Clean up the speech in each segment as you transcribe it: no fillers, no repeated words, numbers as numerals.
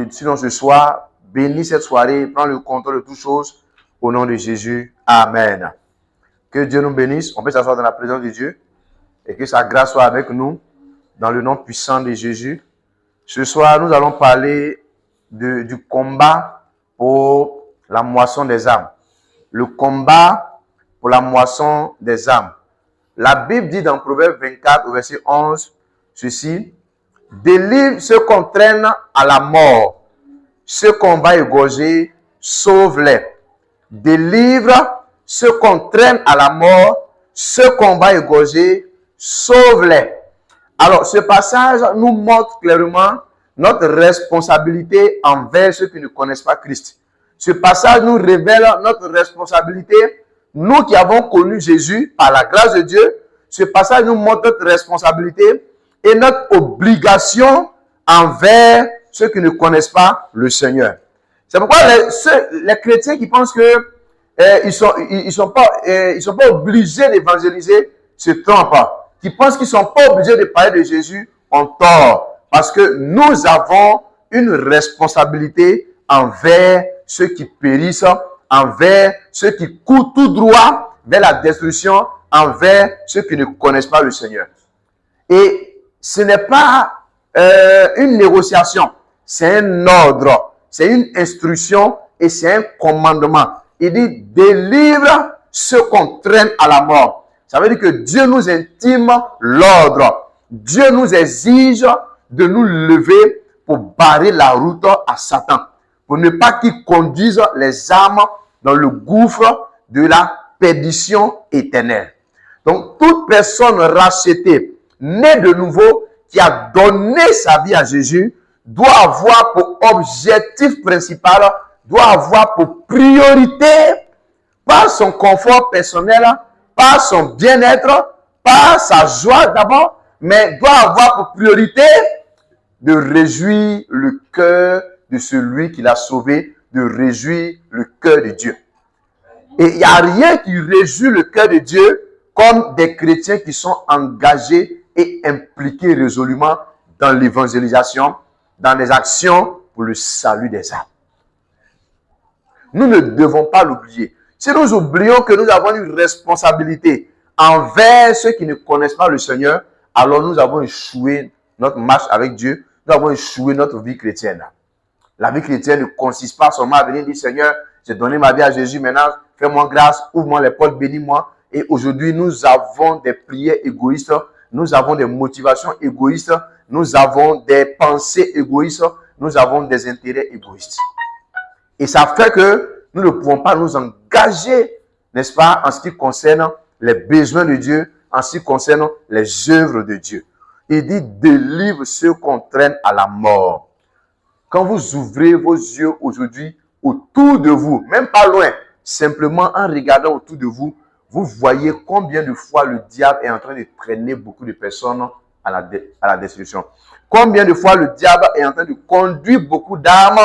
sinon ce soir, bénis cette soirée, prends le contrôle de toutes choses. Au nom de Jésus, Amen. Que Dieu nous bénisse. On peut s'asseoir dans la présence de Dieu et que sa grâce soit avec nous dans le nom puissant de Jésus. Ce soir, nous allons parler du combat pour la moisson des âmes. Le combat pour la moisson des âmes. La Bible dit dans Proverbe 24 au verset 11 ceci: délivre ceux qu'on traîne à la mort, ceux qu'on va égorger, sauve-les. Délivre ceux qu'on traîne à la mort, ceux qu'on va égorger, sauve-les. Alors, ce passage nous montre clairement notre responsabilité envers ceux qui ne connaissent pas Christ. Ce passage nous révèle notre responsabilité, nous qui avons connu Jésus par la grâce de Dieu. Ce passage nous montre notre responsabilité et notre obligation envers ceux qui ne connaissent pas le Seigneur. C'est pourquoi les chrétiens qui pensent que ils sont pas obligés d'évangéliser se trompent. Qui pensent qu'ils sont pas obligés de parler de Jésus ont tort. Parce que nous avons une responsabilité envers ceux qui périssent, envers ceux qui courent tout droit vers la destruction, envers ceux qui ne connaissent pas le Seigneur. Et ce n'est pas une négociation, c'est un ordre, c'est une instruction et c'est un commandement. Il dit délivre ceux qu'on traîne à la mort. Ça veut dire que Dieu nous intime l'ordre. Dieu nous exige de nous lever pour barrer la route à Satan, pour ne pas qu'il conduise les âmes dans le gouffre de la perdition éternelle. Donc, toute personne rachetée, née de nouveau, qui a donné sa vie à Jésus, doit avoir pour objectif principal, doit avoir pour priorité, pas son confort personnel, pas son bien-être, pas sa joie d'abord, mais doit avoir pour priorité de réjouir le cœur de celui qui l'a sauvé, de réjouir le cœur de Dieu. Et il n'y a rien qui réjouit le cœur de Dieu comme des chrétiens qui sont engagés et impliqués résolument dans l'évangélisation, dans les actions pour le salut des âmes. Nous ne devons pas l'oublier. Si nous oublions que nous avons une responsabilité envers ceux qui ne connaissent pas le Seigneur, alors nous avons échoué notre marche avec Dieu, nous avons échoué notre vie chrétienne. La vie chrétienne ne consiste pas seulement à venir dire Seigneur, j'ai donné ma vie à Jésus, maintenant fais-moi grâce, ouvre-moi les portes, bénis-moi. Et aujourd'hui, nous avons des prières égoïstes, nous avons des motivations égoïstes, nous avons des pensées égoïstes, nous avons des intérêts égoïstes. Et ça fait que nous ne pouvons pas nous engager, n'est-ce pas, en ce qui concerne les besoins de Dieu, en ce qui concerne les œuvres de Dieu. Il dit, délivre ceux qu'on traîne à la mort. Quand vous ouvrez vos yeux aujourd'hui autour de vous, même pas loin, simplement en regardant autour de vous, vous voyez combien de fois le diable est en train de traîner beaucoup de personnes à la destruction. Combien de fois le diable est en train de conduire beaucoup d'âmes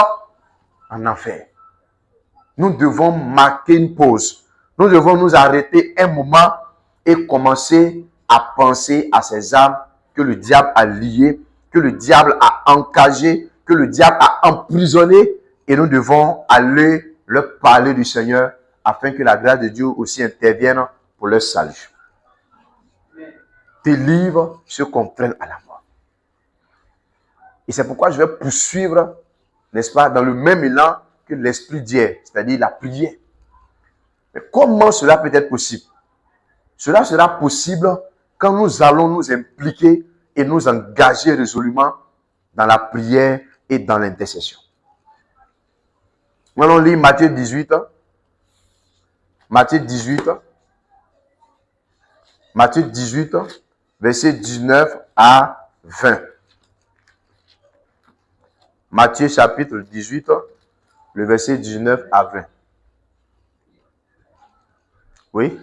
en enfer. Nous devons marquer une pause. Nous devons nous arrêter un moment et commencer à penser à ces âmes que le diable a liées, que le diable a encagées, que le diable a emprisonnées, et nous devons aller leur parler du Seigneur afin que la grâce de Dieu aussi intervienne pour leur salut. Délivre ceux qu'on traîne à la mort. Et c'est pourquoi je vais poursuivre, n'est-ce pas, dans le même élan que l'esprit d'hier, c'est-à-dire la prière. Mais comment cela peut être possible? Cela sera possible quand nous allons nous impliquer et nous engager résolument dans la prière et dans l'intercession. Nous allons lire Matthieu 18. Matthieu 18, versets 19 à 20. Matthieu chapitre 18, le verset 19 à 20. Oui?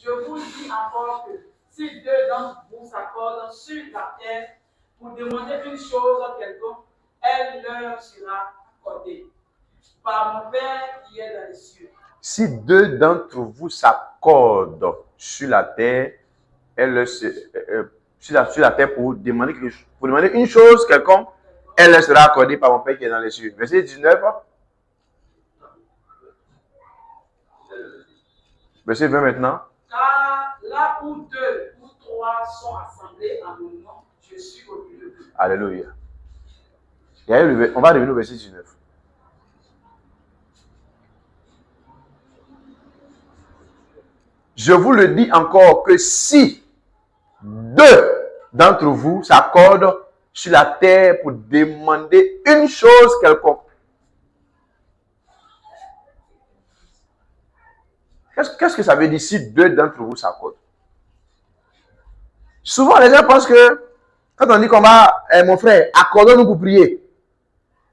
Je vous dis encore que si deux d'entre vous s'accordent sur la terre pour demander une chose quelconque, elle leur sera accordée par mon Père qui est dans les cieux. Si deux d'entre vous s'accordent sur la terre, elle leur sur la terre pour demander quelque chose, pour demander une chose quelconque, elle leur sera accordée par mon Père qui est dans les cieux. Verset 19. Verset 20 maintenant. Car là où 2 ou 3 sont assemblés en mon nom, je suis au milieu d'eux. Alléluia. On va revenir au verset 19. Je vous le dis encore que si 2 d'entre vous s'accordent sur la terre pour demander une chose quelconque. Qu'est-ce que ça veut dire si 2 d'entre vous s'accordent? Souvent, les gens pensent que quand on dit qu'on va, mon frère, accordons-nous pour prier.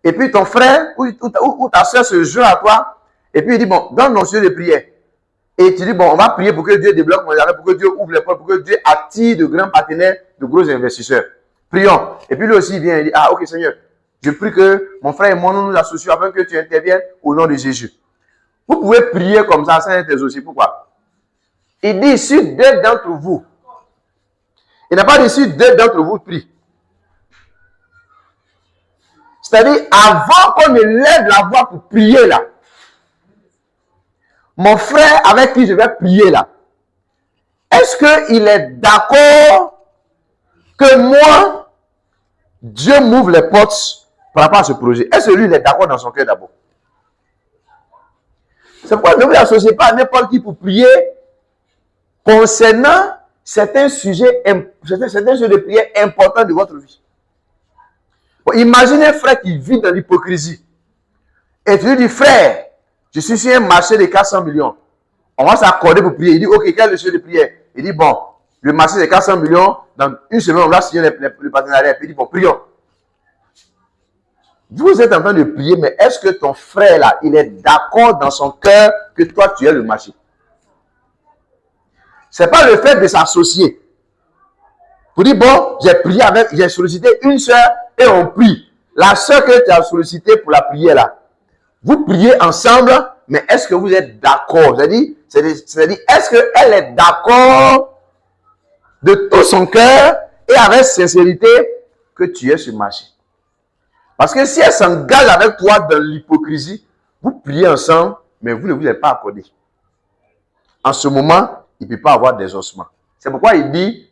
Et puis ton frère ou ta soeur se joint à toi. Et puis il dit, bon, donne nos yeux de prière. Et tu dis, bon, on va prier pour que Dieu débloque mon arrêt, pour que Dieu ouvre les portes, pour que Dieu attire de grands partenaires, de gros investisseurs. Prions. Et puis lui aussi il vient et dit, ah ok Seigneur, je prie que mon frère et moi nous associons afin que tu interviennes au nom de Jésus. Vous pouvez prier comme ça sans être aussi. Pourquoi? Il dit, si 2 d'entre vous, il n'a pas dit si 2 d'entre vous prient. C'est-à-dire, avant qu'on ne lève la voix pour prier là, mon frère avec qui je vais prier là, est-ce qu'il est d'accord que moi, Dieu m'ouvre les portes par rapport à ce projet? Est-ce que lui, il est d'accord dans son cœur d'abord? C'est pourquoi ne vous associez pas à n'importe qui pour prier concernant certains sujets de prière importants de votre vie. Bon, imaginez un frère qui vit dans l'hypocrisie. Et tu lui dis, frère, je suis sur un marché de 400 millions. On va s'accorder pour prier. Il dit, ok, quel est le sujet de prière? Il dit, bon, le marché de 400 millions, dans une semaine, on va signer le partenariat. Puis il dit, bon, prions. Vous êtes en train de prier, mais est-ce que ton frère là, il est d'accord dans son cœur que toi, tu es le marché? Ce n'est pas le fait de s'associer. Pour dire, bon, j'ai sollicité une soeur et on prie. La soeur que tu as sollicitée pour la prière là, vous priez ensemble, mais est-ce que vous êtes d'accord? C'est-à-dire, est-ce qu'elle est d'accord de tout son cœur et avec sincérité que tu es sur le marché? Parce que si elle s'engage avec toi dans l'hypocrisie, vous priez ensemble, mais vous ne vous êtes pas accordé. En ce moment, il ne peut pas avoir des ossements. C'est pourquoi il dit,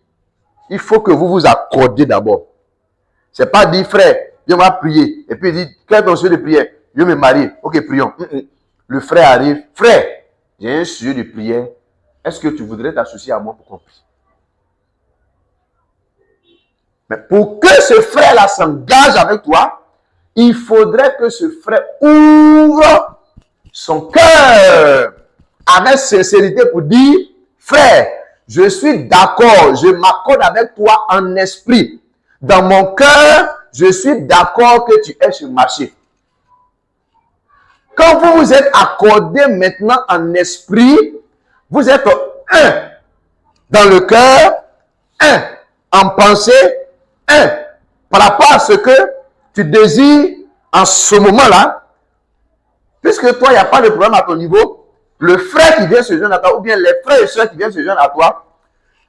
il faut que vous vous accordiez d'abord. Ce n'est pas dire, frère, viens, on va prier. Et puis il dit, quel est ton sujet de prière? Je veux me marier. Ok, prions. Le frère arrive. Frère, j'ai un sujet de prière. Est-ce que tu voudrais t'associer à moi pour qu'on prie? Mais pour que ce frère-là s'engage avec toi, il faudrait que ce frère ouvre son cœur avec sincérité pour dire, frère, je suis d'accord, je m'accorde avec toi en esprit. Dans mon cœur, je suis d'accord que tu es sur le marché. Quand vous vous êtes accordé maintenant en esprit, vous êtes un dans le cœur, un en pensée, un par rapport à ce que tu désires en ce moment-là. Puisque toi, il n'y a pas de problème à ton niveau, le frère qui vient se joindre à toi, ou bien les frères et soeurs qui viennent se joindre à toi,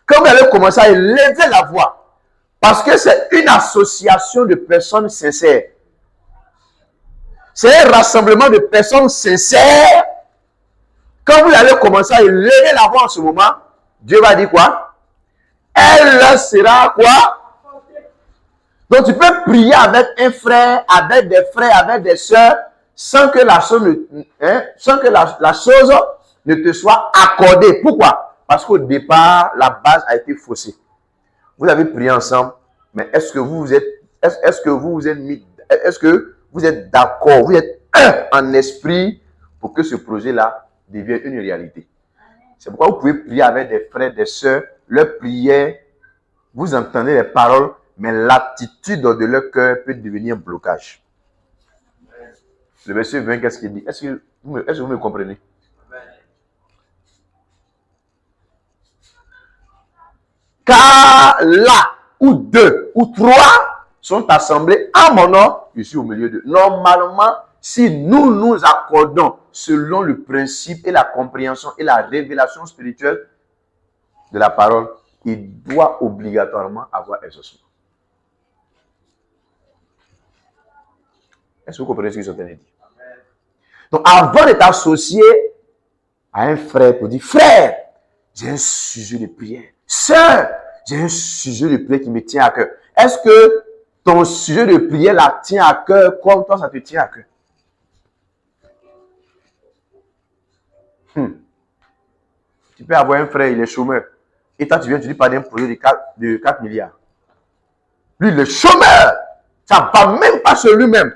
quand vous allez commencer à élever la voix, parce que c'est une association de personnes sincères. C'est un rassemblement de personnes sincères. Quand vous allez commencer à élever la voix en ce moment, Dieu va dire quoi? Elle sera quoi? Donc tu peux prier avec un frère, avec des sœurs, sans que la chose ne te soit accordée. Pourquoi? Parce qu'au départ, la base a été faussée. Vous avez prié ensemble, mais est-ce que vous êtes d'accord, vous êtes un en esprit pour que ce projet-là devienne une réalité? C'est pourquoi vous pouvez prier avec des frères, des sœurs, leur prière, vous entendez les paroles, mais l'attitude de leur cœur peut devenir un blocage. Le verset 20, qu'est-ce qu'il dit? Est-ce que vous me comprenez? Car là où 2 ou 3 sont assemblés en mon nom, je suis au milieu d'eux. Normalement, si nous nous accordons selon le principe et la compréhension et la révélation spirituelle de la parole, il doit obligatoirement avoir exaucement. Est-ce que vous comprenez ce que je suis en train de dire? Donc, avant de t'associer à un frère pour dire, frère, j'ai un sujet de prière. Sœur, j'ai un sujet de prière qui me tient à cœur. Est-ce que ton sujet de prière la tient à cœur comme toi, ça te tient à cœur? Tu peux avoir un frère, il est chômeur. Et toi, tu viens, tu lui parles d'un projet de 4 milliards. Lui, il est chômeur. Ça ne va même pas sur lui-même.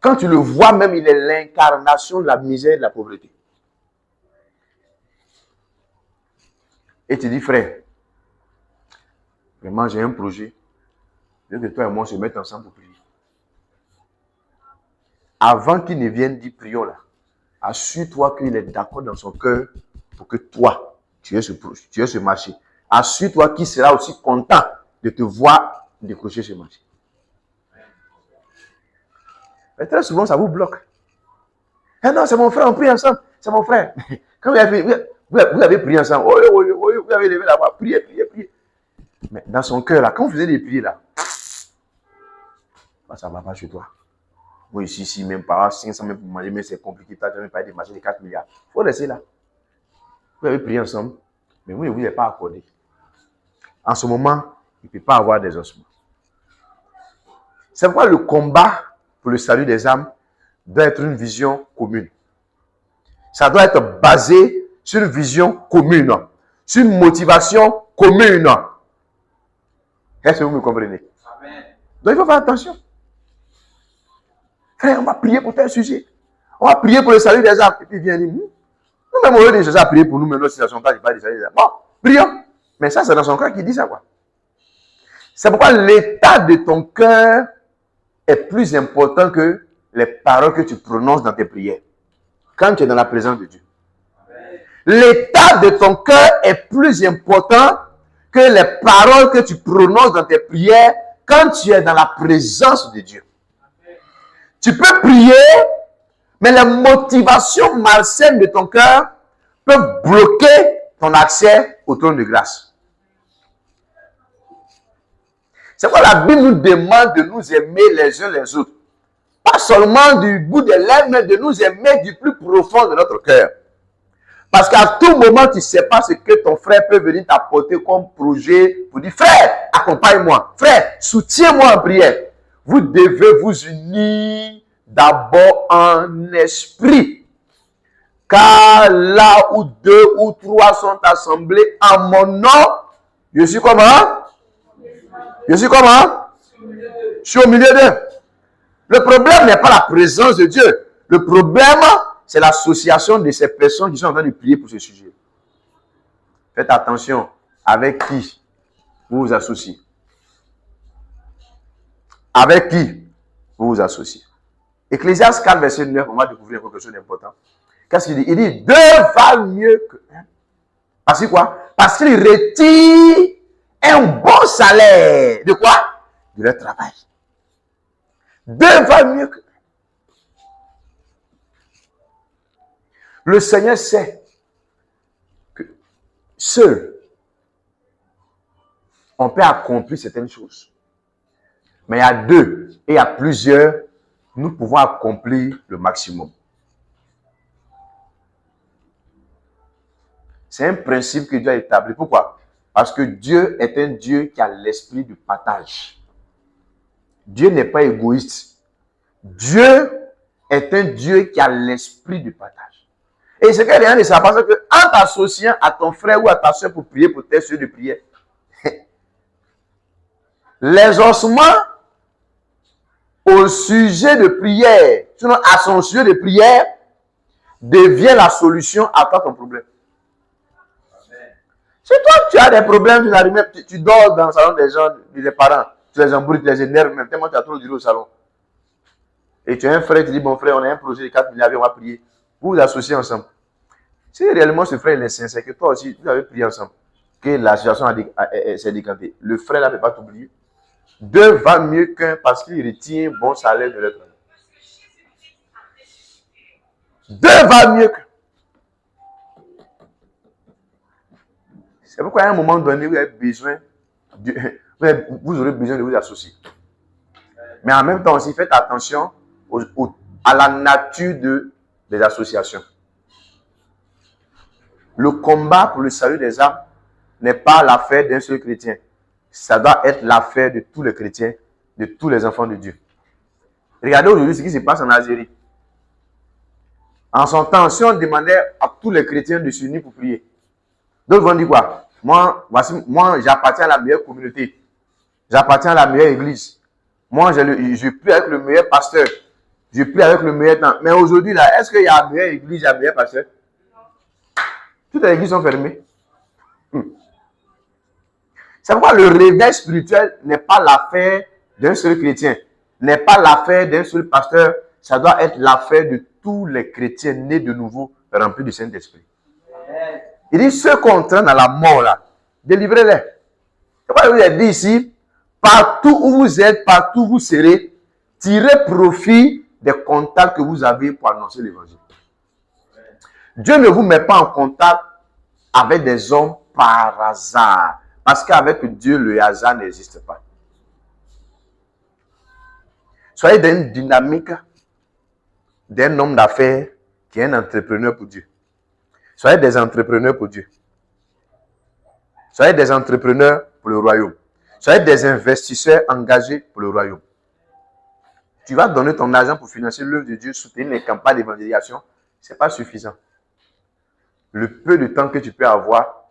Quand tu le vois même, il est l'incarnation de la misère et de la pauvreté. Et tu dis, frère, vraiment, j'ai un projet. Je veux que toi et moi, on se mette ensemble pour prier. Avant qu'il ne vienne dire prions là, assure-toi qu'il est d'accord dans son cœur pour que toi, tu aies ce marché. Assure-toi qu'il sera aussi content de te voir décrocher ce marché. Mais très souvent, ça vous bloque. Ah non, c'est mon frère, on prie ensemble. C'est mon frère. Quand vous avez prié ensemble, vous avez levé la voix, priez. Mais dans son cœur, là, quand vous faisiez des prières, là, ça ne va pas chez toi. Moi, ici, même pas 500 même pour manger, mais c'est compliqué. Tu as même pas des marchés de 4 milliards. Il faut rester là. Vous avez prié ensemble, mais vous ne vous êtes pas accordé. En ce moment, il ne peut pas avoir des ossements. C'est pourquoi le combat pour le salut des âmes doit être une vision commune. Ça doit être basé sur une vision commune, sur une motivation commune. Est-ce que vous me comprenez? Amen. Donc il faut faire attention. Frère, on va prier pour tel sujet. On va prier pour le salut des âmes. Et puis il vient dire, nous-mêmes, on a déjà prié pour nous, mais notre situation n'est pas du salut des âmes. Bon, prions. Mais ça, c'est dans son cœur qui dit ça, quoi. C'est pourquoi l'état de ton cœur est plus important que les paroles que tu prononces dans tes prières. Quand tu es dans la présence de Dieu. L'état de ton cœur est plus important que les paroles que tu prononces dans tes prières quand tu es dans la présence de Dieu. Tu peux prier, mais les motivations malsaines de ton cœur peuvent bloquer ton accès au trône de grâce. C'est pourquoi la Bible nous demande de nous aimer les uns les autres. Pas seulement du bout des lèvres, mais de nous aimer du plus profond de notre cœur. Parce qu'à tout moment, tu ne sais pas ce que ton frère peut venir t'apporter comme projet pour dire, frère, accompagne-moi. Frère, soutiens-moi en prière. Vous devez vous unir d'abord en esprit. Car là où 2 ou 3 sont assemblés en mon nom, je suis comment? Je suis comment? Je suis au milieu d'eux. Le problème n'est pas la présence de Dieu. Le problème, c'est l'association de ces personnes qui sont en train de prier pour ce sujet. Faites attention avec qui vous vous associez. Avec qui vous vous associez. Ecclésiaste 4, verset 9, on va découvrir quelque chose d'important. Qu'est-ce qu'il dit? Il dit, 2 valent mieux que 1. Parce que quoi? Parce qu'il retire un bon salaire. De quoi? De leur travail. 2 valent mieux que 1. Le Seigneur sait que seul, on peut accomplir certaines choses. Mais il y a 2 et il y a plusieurs, nous pouvons accomplir le maximum. C'est un principe que Dieu a établi. Pourquoi? Parce que Dieu est un Dieu qui a l'esprit du partage. Dieu n'est pas égoïste. Dieu est un Dieu qui a l'esprit du partage. Et ce que rien ne sait, parce que en t'associant à ton frère ou à ta soeur pour prier pour tes sujets de prière, les ossements au sujet de prière, sinon à son sujet de prière, devient la solution à ton problème. Si toi tu as des problèmes, tu dors dans le salon des gens, des parents, tu les embrouilles, tu les énerves même, tellement tu as trop de au salon. Et tu as un frère, tu dis, bon frère, on a un projet de 4 milliards, on va prier. Vous vous associez ensemble. Si réellement ce frère est sincère, que toi aussi, vous avez prié ensemble, que la situation s'est décantée, le frère là ne peut pas t'oublier. 2 valent mieux qu'un parce qu'il retient bon salaire de leur travail. 2 valent mieux qu'un. C'est pourquoi à un moment donné, vous aurez besoin de vous associer. Mais en même temps aussi, faites attention à la nature des associations. Le combat pour le salut des âmes n'est pas l'affaire d'un seul chrétien. Ça doit être l'affaire de tous les chrétiens, de tous les enfants de Dieu. Regardez aujourd'hui ce qui se passe en Algérie. En son temps, si on demandait à tous les chrétiens de s'unir pour prier, d'autres vont dire quoi? Moi, j'appartiens à la meilleure communauté. J'appartiens à la meilleure église. Moi, je prie avec le meilleur pasteur. Je prie avec le meilleur temps. Mais aujourd'hui, là, est-ce qu'il y a la meilleure église, il y a le meilleur pasteur? Toutes les églises sont fermées. C'est pourquoi le réveil spirituel n'est pas l'affaire d'un seul chrétien, n'est pas l'affaire d'un seul pasteur. Ça doit être l'affaire de tous les chrétiens nés de nouveau, remplis du Saint-Esprit. Il dit, ceux qu'on traîne à la mort, là, délivrez-les. C'est pourquoi je vous ai dit ici, partout où vous êtes, partout où vous serez, tirez profit des contacts que vous avez pour annoncer l'évangile. Dieu ne vous met pas en contact avec des hommes par hasard. Parce qu'avec Dieu, le hasard n'existe pas. Soyez dans une dynamique d'un homme d'affaires qui est un entrepreneur pour Dieu. Soyez des entrepreneurs pour Dieu. Soyez des entrepreneurs pour le royaume. Soyez des investisseurs engagés pour le royaume. Tu vas donner ton argent pour financer l'œuvre de Dieu, soutenir les campagnes d'évangélisation. Ce n'est pas suffisant. Le peu de temps que tu peux avoir,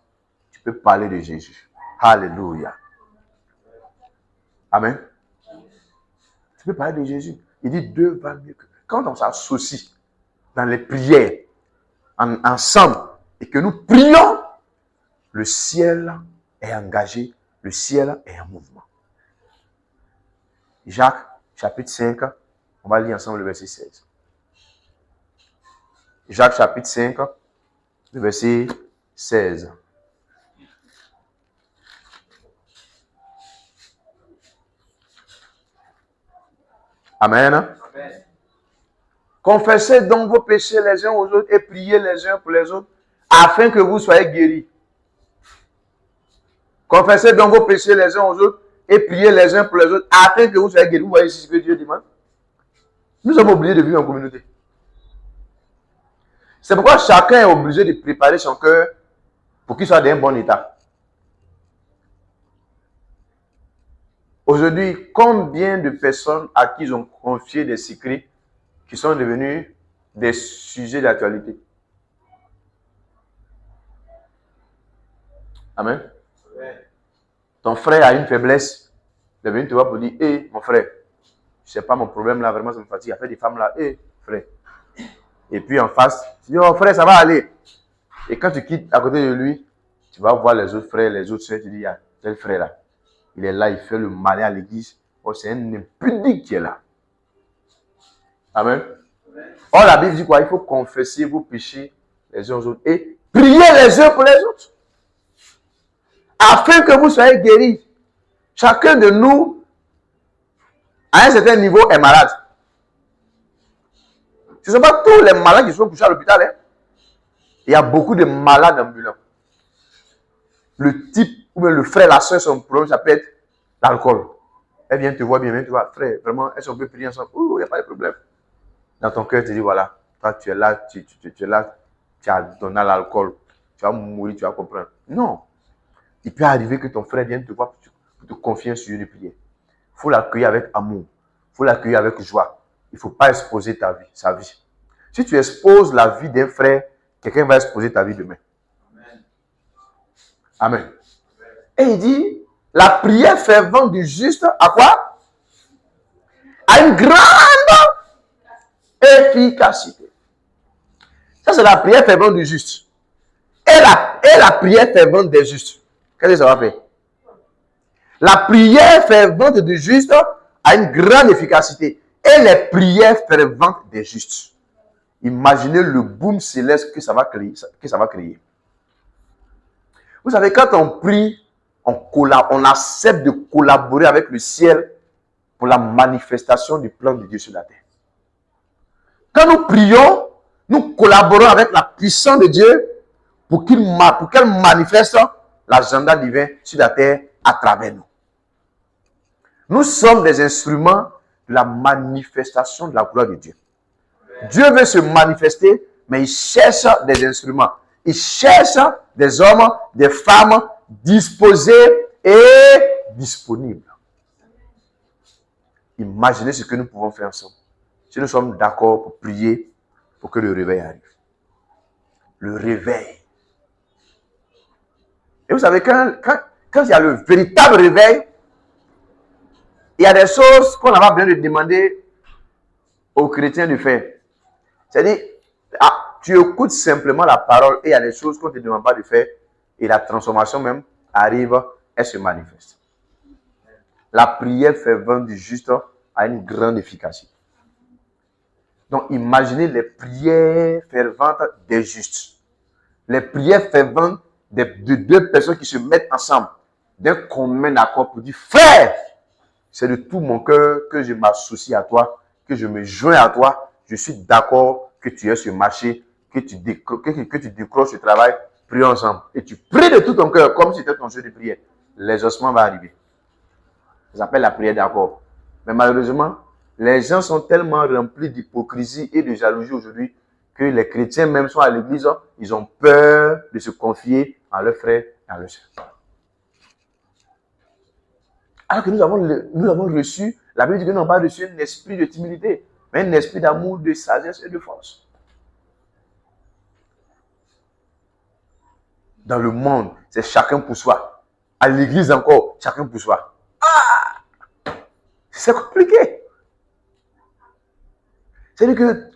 tu peux parler de Jésus. Alléluia. Amen. Tu peux parler de Jésus. Il dit 2 valent mieux que. Quand on s'associe dans les prières, ensemble, et que nous prions, le ciel est engagé, le ciel est en mouvement. Jacques, chapitre 5, on va lire ensemble le verset 16. Jacques, chapitre 5, le verset 16. Amen. Amen. Confessez donc vos péchés les uns aux autres et priez les uns pour les autres afin que vous soyez guéris. Confessez donc vos péchés les uns aux autres et priez les uns pour les autres afin que vous soyez guéris. Vous voyez ici ce que Dieu demande? Nous sommes obligés de vivre en communauté. C'est pourquoi chacun est obligé de préparer son cœur pour qu'il soit dans un bon état. Aujourd'hui, combien de personnes à qui ils ont confié des secrets qui sont devenus des sujets d'actualité? Amen. Ouais. Ton frère a une faiblesse, il est venu te voir pour dire, hé, mon frère, je sais pas mon problème là, vraiment ça me fatigue. Il y a fait des femmes là, hé, frère. Et puis en face, tu dis, oh frère, ça va aller. Et quand tu quittes à côté de lui, tu vas voir les autres frères, les autres soeurs, tu dis, il y a tel frère là. Il est là, il fait le malin à l'église. Oh, c'est un impudique qui est là. Amen. Or, la Bible dit quoi? Il faut confesser vos péchés les uns aux autres et prier les uns pour les autres. Afin que vous soyez guéris. Chacun de nous, à un certain niveau, est malade. Ce ne sont pas tous les malades qui sont couchés à l'hôpital. Hein? Il y a beaucoup de malades ambulants. Le type ou bien le frère, la soeur, son problème, ça peut être l'alcool. Elle vient te voir bien, vient te voir, frère, vraiment, est-ce qu'on peut prier ensemble? Oh, il n'y a pas de problème. Dans ton cœur, tu dis, voilà, toi, tu es là, tu es là, tu as donné à l'alcool, tu vas mourir, tu vas comprendre. Non. Il peut arriver que ton frère vienne te voir pour te confier un sujet de prière. Il faut l'accueillir avec amour. Il faut l'accueillir avec joie. Il ne faut pas exposer sa vie. Si tu exposes la vie d'un frère, quelqu'un va exposer ta vie demain. Amen. Et il dit, la prière fervente du juste, à quoi? À une grande efficacité. Ça, c'est la prière fervente du juste. Et la prière fervente des justes. Qu'est-ce que ça va faire? La prière fervente du juste a une grande efficacité. Et les prières ferventes des justes. Imaginez le boom céleste que ça va créer. Vous savez, quand on prie, on accepte de collaborer avec le ciel pour la manifestation du plan de Dieu sur la terre. Quand nous prions, nous collaborons avec la puissance de Dieu pour qu'elle manifeste l'agenda divin sur la terre à travers nous. Nous sommes des instruments de la manifestation de la gloire de Dieu. Dieu veut se manifester, mais il cherche des instruments. Il cherche des hommes, des femmes disposés et disponibles. Imaginez ce que nous pouvons faire ensemble. Si nous sommes d'accord pour prier pour que le réveil arrive. Le réveil. Et vous savez, quand il y a le véritable réveil, il y a des choses qu'on n'a pas besoin de demander aux chrétiens de faire. C'est-à-dire, tu écoutes simplement la parole et il y a des choses qu'on ne te demande pas de faire et la transformation même arrive, elle se manifeste. La prière fervente du juste a une grande efficacité. Donc, imaginez les prières ferventes des justes. Les prières ferventes de deux personnes qui se mettent ensemble d'un commun accord pour dire, frère, c'est de tout mon cœur que je m'associe à toi, que je me joins à toi. Je suis d'accord que tu aies ce marché, que tu décroches ce travail. Prions ensemble. Et tu pries de tout ton cœur comme si c'était ton jeu de prière. L'exaucement va arriver. Ça s'appelle la prière d'accord. Mais malheureusement, les gens sont tellement remplis d'hypocrisie et de jalousie aujourd'hui que les chrétiens même sont à l'église, ils ont peur de se confier à leurs frères et à leurs sœurs. Alors que nous avons reçu, la Bible dit que nous n'avons pas reçu un esprit de timidité, mais un esprit d'amour, de sagesse et de force. Dans le monde, c'est chacun pour soi. À l'église encore, chacun pour soi. C'est compliqué. C'est-à-dire que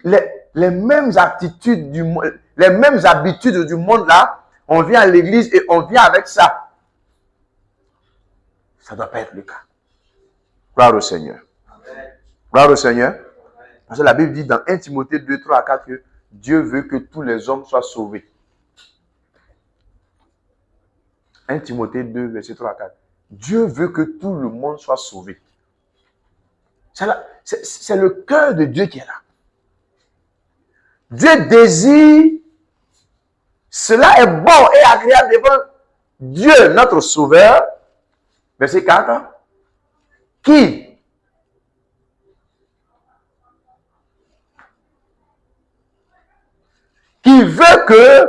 les mêmes attitudes du monde, les mêmes habitudes du monde là, on vient à l'église et on vient avec ça. Ça ne doit pas être le cas. Gloire au Seigneur. Amen. Gloire au Seigneur. Parce que la Bible dit dans 1 Timothée 2, 3 à 4 que Dieu veut que tous les hommes soient sauvés. 1 Timothée 2, verset 3 à 4. Dieu veut que tout le monde soit sauvé. C'est le cœur de Dieu qui est là. Dieu désire, cela est bon et agréable devant Dieu, notre Sauveur. Verset 4. Qui veut que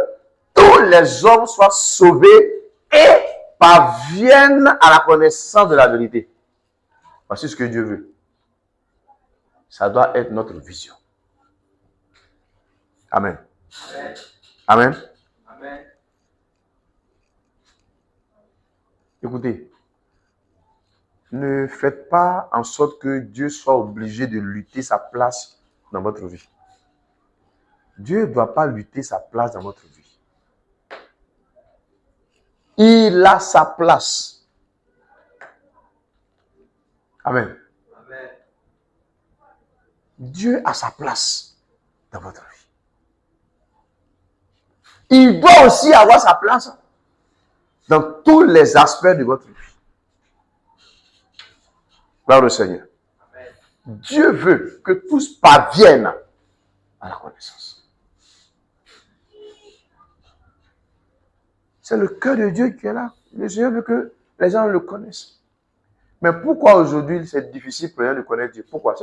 tous les hommes soient sauvés et parviennent à la connaissance de la vérité. Voici ce que Dieu veut. Ça doit être notre vision. Amen. Amen. Amen. Amen. Écoutez, ne faites pas en sorte que Dieu soit obligé de lutter sa place dans votre vie. Dieu ne doit pas lutter sa place dans votre vie. Il a sa place. Amen. Amen. Dieu a sa place dans votre vie. Il doit aussi avoir sa place dans tous les aspects de votre vie. Gloire au Seigneur. Amen. Dieu veut que tous parviennent à la connaissance. C'est le cœur de Dieu qui est là. Le Seigneur veut que les gens le connaissent. Mais pourquoi aujourd'hui c'est difficile pour les gens de connaître Dieu? Pourquoi?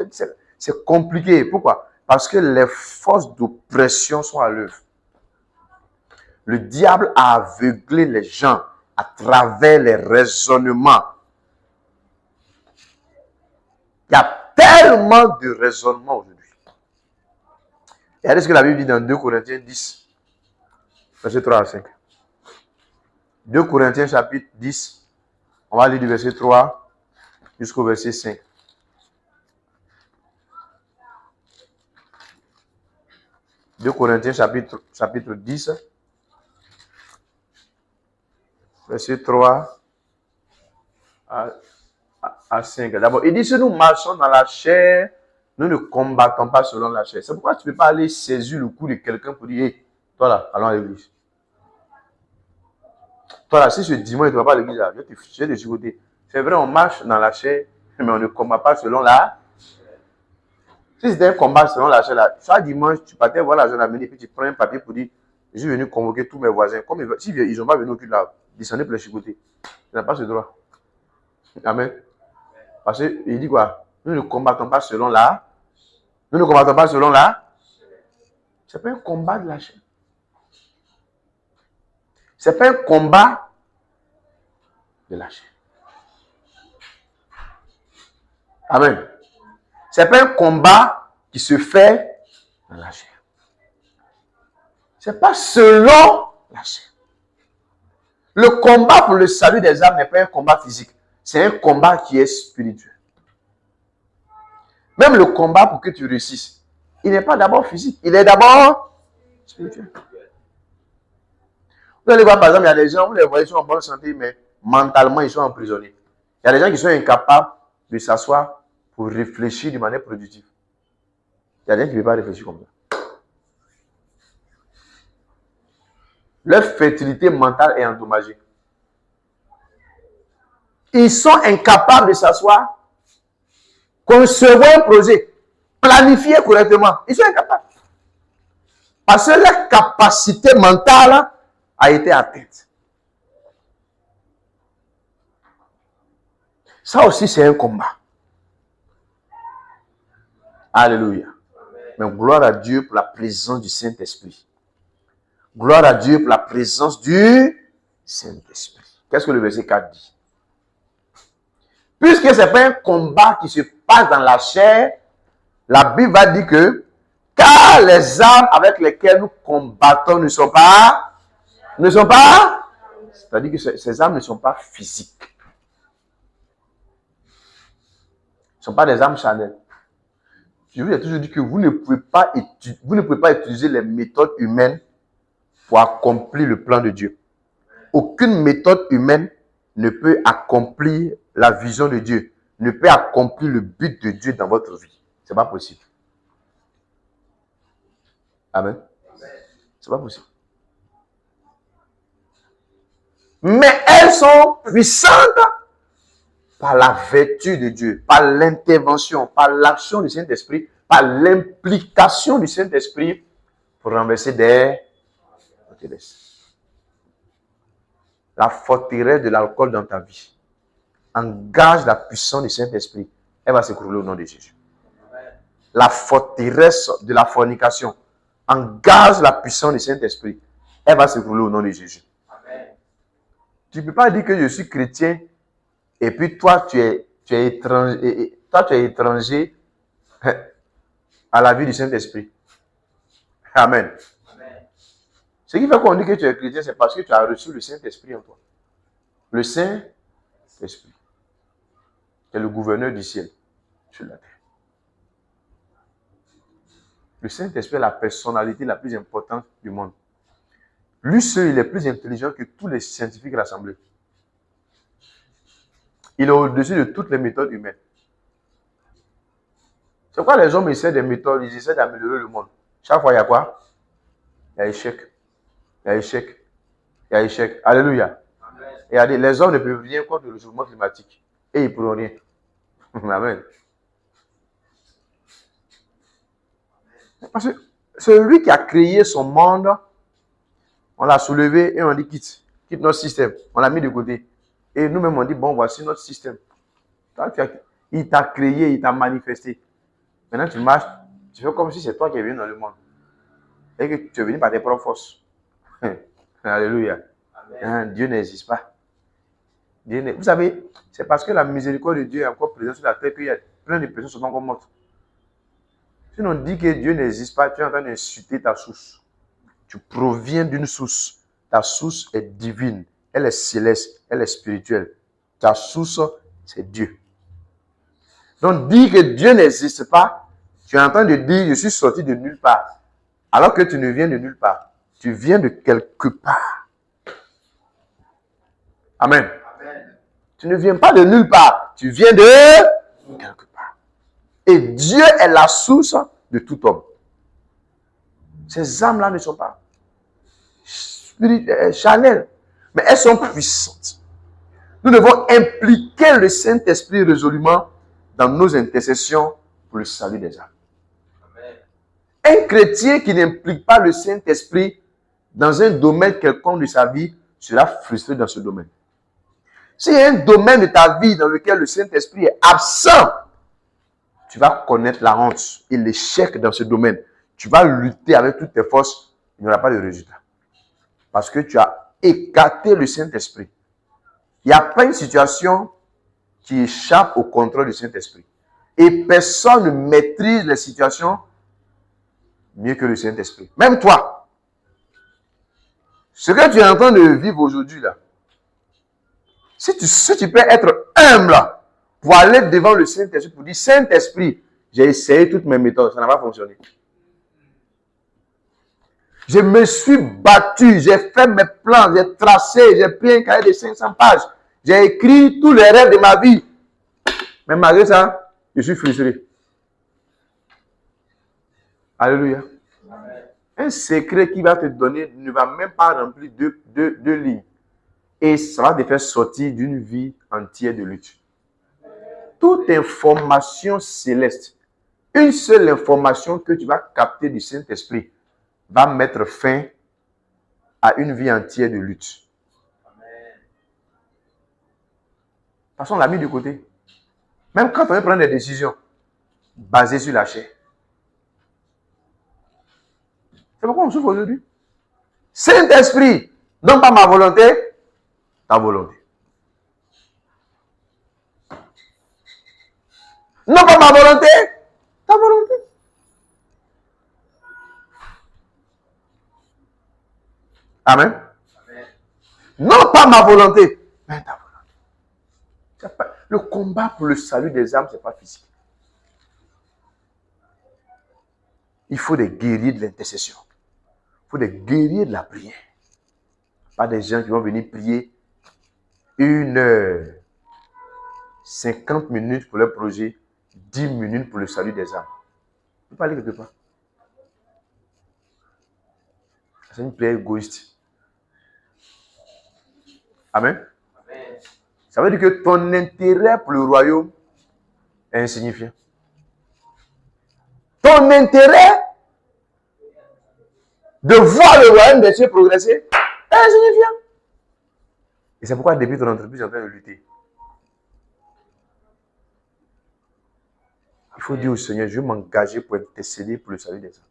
C'est compliqué. Pourquoi? Parce que les forces d'oppression sont à l'œuvre. Le diable a aveuglé les gens à travers les raisonnements. Il y a tellement de raisonnements aujourd'hui. Regardez ce que la Bible dit dans 2 Corinthiens 10, verset 3 à 5. 2 Corinthiens chapitre 10, on va lire du verset 3 jusqu'au verset 5. « 2 Corinthiens chapitre 10, verset 3 à 5. D'abord, il dit, si nous marchons dans la chair, nous ne combattons pas selon la chair. C'est pourquoi tu ne peux pas aller saisir le cou de quelqu'un pour dire, hey, toi là, allons à l'église. Toi là, si ce dimanche, tu ne vas pas à l'église, je vais te chicoter. C'est vrai, on marche dans la chair, mais on ne combat pas selon la chair. Si c'était un combat selon la chair, là, chaque dimanche, tu partais voir l'argent amené, puis tu prends un papier pour dire, je suis venu convoquer tous mes voisins. Comme s'ils n'ont pas venu au culte là, descendez pour les chicoter. Il n'a pas ce droit. Amen. Parce qu'il dit quoi? Nous ne combattons pas selon la. Nous ne combattons pas selon la. C'est pas un combat de la chair. C'est pas un combat de la chair. Amen. C'est pas un combat qui se fait dans la chair. C'est pas selon la chair. Le combat pour le salut des âmes n'est pas un combat physique. C'est un combat qui est spirituel. Même le combat pour que tu réussisses, il n'est pas d'abord physique. Il est d'abord spirituel. Vous allez voir, par exemple, il y a des gens, vous les voyez, ils sont en bonne santé, mais mentalement, ils sont emprisonnés. Il y a des gens qui sont incapables de s'asseoir pour réfléchir de manière productive. Il y a des gens qui ne peuvent pas réfléchir comme ça. Leur fertilité mentale est endommagée. Ils sont incapables de s'asseoir, concevoir un projet, planifier correctement. Ils sont incapables. Parce que leur capacité mentale a été atteinte. Ça aussi, c'est un combat. Alléluia. Mais gloire à Dieu pour la présence du Saint-Esprit. Gloire à Dieu pour la présence du Saint-Esprit. Qu'est-ce que le verset 4 dit? Puisque ce n'est pas un combat qui se passe dans la chair, la Bible va dire que car les armes avec lesquelles nous combattons ne sont pas, c'est-à-dire que ces armes ne sont pas physiques. Ce ne sont pas des armes charnelles. Je vous ai toujours dit que vous ne pouvez pas utiliser les méthodes humaines pour accomplir le plan de Dieu. Aucune méthode humaine ne peut accomplir la vision de Dieu, ne peut accomplir le but de Dieu dans votre vie. Ce n'est pas possible. Amen. Ce n'est pas possible. Mais elles sont puissantes par la vertu de Dieu, par l'intervention, par l'action du Saint-Esprit, par l'implication du Saint-Esprit pour renverser des forteresses. La forteresse de l'alcool dans ta vie engage la puissance du Saint-Esprit. Elle va s'écrouler au nom de Jésus. La forteresse de la fornication engage la puissance du Saint-Esprit. Elle va s'écrouler au nom de Jésus. Tu ne peux pas dire que je suis chrétien et puis toi, tu es étranger, à la vie du Saint-Esprit. Amen. Ce qui fait qu'on dit que tu es chrétien, c'est parce que tu as reçu le Saint-Esprit en toi. Le Saint-Esprit. C'est le gouverneur du ciel sur la terre. Le Saint-Esprit est la personnalité la plus importante du monde. Lui seul, il est plus intelligent que tous les scientifiques rassemblés. Il est au-dessus de toutes les méthodes humaines. C'est pourquoi les hommes essaient des méthodes, ils essaient d'améliorer le monde. Chaque fois, il y a quoi? Il y a échec. Il y a échec. Il y a échec. Alléluia. Regardez, les hommes ne peuvent rien contre le changement climatique. Et ils ne pourront rien. Amen. Parce que celui qui a créé son monde, on l'a soulevé et on dit quitte notre système. On l'a mis de côté. Et nous-mêmes on dit bon, voici notre système. Il t'a créé, il t'a manifesté. Maintenant tu marches, tu fais comme si c'est toi qui es venu dans le monde. Et que tu es venu par tes propres forces. Alléluia. Amen. Dieu n'existe pas. Vous savez, c'est parce que la miséricorde de Dieu est encore présente sur la terre qu'il y a plein de personnes qui sont encore mortes. Si on dit que Dieu n'existe pas, tu es en train d'insulter ta source. Tu proviens d'une source. Ta source est divine. Elle est céleste. Elle est spirituelle. Ta source, c'est Dieu. Donc, dire que Dieu n'existe pas, tu es en train de dire, je suis sorti de nulle part. Alors que tu ne viens de nulle part. Tu viens de quelque part. Amen. Amen. Tu ne viens pas de nulle part. Tu viens de quelque part. Et Dieu est la source de tout homme. Ces âmes-là ne sont pas charnelles, mais elles sont puissantes. Nous devons impliquer le Saint-Esprit résolument dans nos intercessions pour le salut des âmes. Amen. Un chrétien qui n'implique pas le Saint-Esprit dans un domaine quelconque de sa vie seras frustré dans ce domaine. S'il y a un domaine de ta vie dans lequel le Saint-Esprit est absent, tu vas connaître la honte et l'échec dans ce domaine. Tu vas lutter avec toutes tes forces, il n'y aura pas de résultat. Parce que tu as écarté le Saint-Esprit. Il n'y a pas une situation qui échappe au contrôle du Saint-Esprit. Et personne ne maîtrise les situations mieux que le Saint-Esprit. Même toi. Ce que tu es en train de vivre aujourd'hui, là, si tu peux être humble pour aller devant le Saint-Esprit, pour dire, Saint-Esprit, j'ai essayé toutes mes méthodes, ça n'a pas fonctionné. Je me suis battu, j'ai fait mes plans, j'ai tracé, j'ai pris un cahier de 500 pages, j'ai écrit tous les rêves de ma vie. Mais malgré ça, je suis frustré. Alléluia. Amen. Un secret qui va te donner ne va même pas remplir deux lignes. Et ça va te faire sortir d'une vie entière de lutte. Toute information céleste, une seule information que tu vas capter du Saint-Esprit va mettre fin à une vie entière de lutte. Amen. Passons, on l'a mis de côté. Même quand on veut prendre des décisions basées sur la chair. C'est pourquoi on souffre aujourd'hui. Saint-Esprit, non pas ma volonté, ta volonté. Non pas ma volonté, ta volonté. Amen. Amen. Non pas ma volonté, mais ta volonté. Le combat pour le salut des âmes, ce n'est pas physique. Il faut des guerriers de l'intercession. Il faut des guerriers de la prière. Pas des gens qui vont venir prier 1 heure, 50 minutes pour leur projet, 10 minutes pour le salut des âmes. Vous parlez quelque part. C'est une prière égoïste. Amen. Amen. Ça veut dire que ton intérêt pour le royaume est insignifiant. Ton intérêt de voir le royaume des cieux progresser est insignifiant. Et c'est pourquoi depuis ton entreprise, tu es en train de lutter. Il faut dire au Seigneur, je vais m'engager pour intercéder pour le salut des âmes.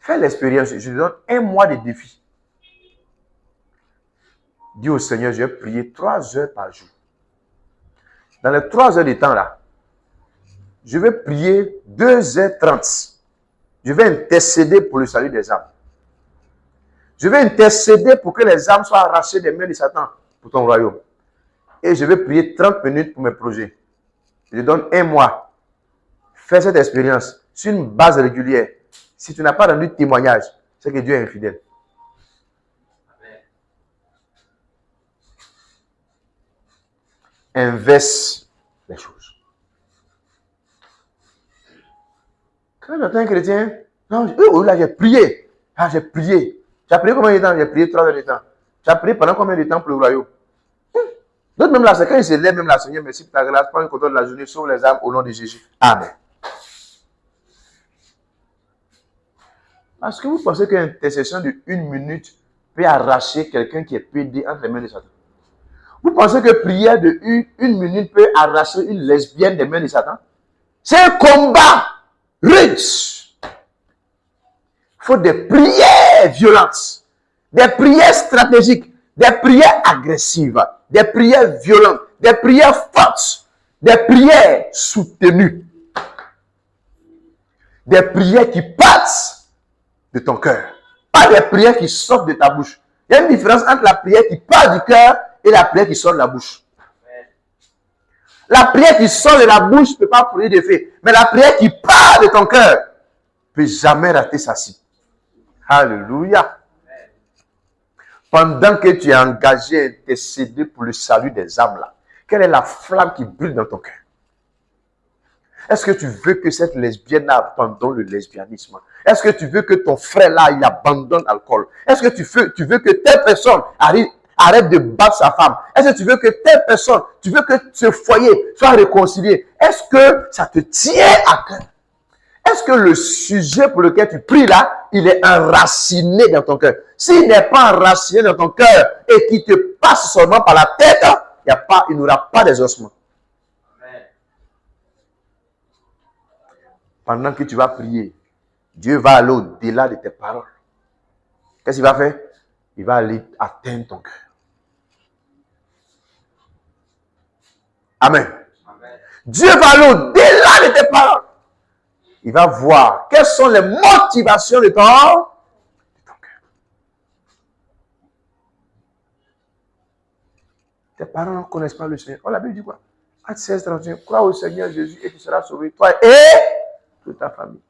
Fais l'expérience. Je te donne 1 mois de défi. Dis au Seigneur, je vais prier 3 heures par jour. Dans les 3 heures de temps là, je vais prier 2h30. Je vais intercéder pour le salut des âmes. Je vais intercéder pour que les âmes soient arrachées des mains de Satan pour ton royaume. Et je vais prier 30 minutes pour mes projets. Je te donne 1 mois. Fais cette expérience sur une base régulière. Si tu n'as pas rendu témoignage, c'est que Dieu est infidèle. Inverse les choses. Quand j'entends un chrétien, non, là j'ai prié. Ah, j'ai prié. Tu as prié combien de temps? J'ai prié 3 heures de temps. Tu as prié pendant combien de temps pour le royaume? D'autres même là, c'est quand ils se lèvent, même là, Seigneur, merci pour ta grâce, prends le contrôle de la journée, sauve les âmes au nom de Jésus. Amen. Est-ce que vous pensez qu'une intercession de 1 minute peut arracher quelqu'un qui est pédé entre les mains de Satan? Vous pensez que prière de 1 minute peut arracher une lesbienne des mains de Satan? C'est un combat riche. Il faut des prières violentes, des prières stratégiques, des prières agressives, des prières violentes, des prières fortes, des prières soutenues, des prières qui partent de ton cœur, pas des prières qui sortent de ta bouche. Il y a une différence entre la prière qui part du cœur et la prière qui sort de la bouche. La prière qui sort de la bouche ne peut pas produire d'effet, mais la prière qui part de ton cœur ne peut jamais rater sa cible. Alléluia. Pendant que tu es engagé à intercéder pour le salut des âmes là, quelle est la flamme qui brûle dans ton cœur? Est-ce que tu veux que cette lesbienne abandonne le lesbianisme? Est-ce que tu veux que ton frère là, il abandonne l'alcool? Est-ce que tu veux que telle personne arrête de battre sa femme? Est-ce que tu veux que telle personne, tu veux que ce foyer soit réconcilié? Est-ce que ça te tient à cœur? est-ce que le sujet pour lequel tu pries là, il est enraciné dans ton cœur? S'il n'est pas enraciné dans ton cœur et qu'il te passe seulement par la tête, il n'y aura pas d'exaucement. Pendant que tu vas prier, Dieu va aller au-delà de tes paroles. Qu'est-ce qu'il va faire? Il va aller atteindre ton cœur. Amen. Amen. Dieu va aller au-delà de tes paroles. Il va voir quelles sont les motivations de ton cœur. Tes parents ne connaissent pas le Seigneur. Oh, la Bible dit quoi? Acte 16, 31. Crois au Seigneur Jésus et tu seras sauvé, toi et toute ta famille.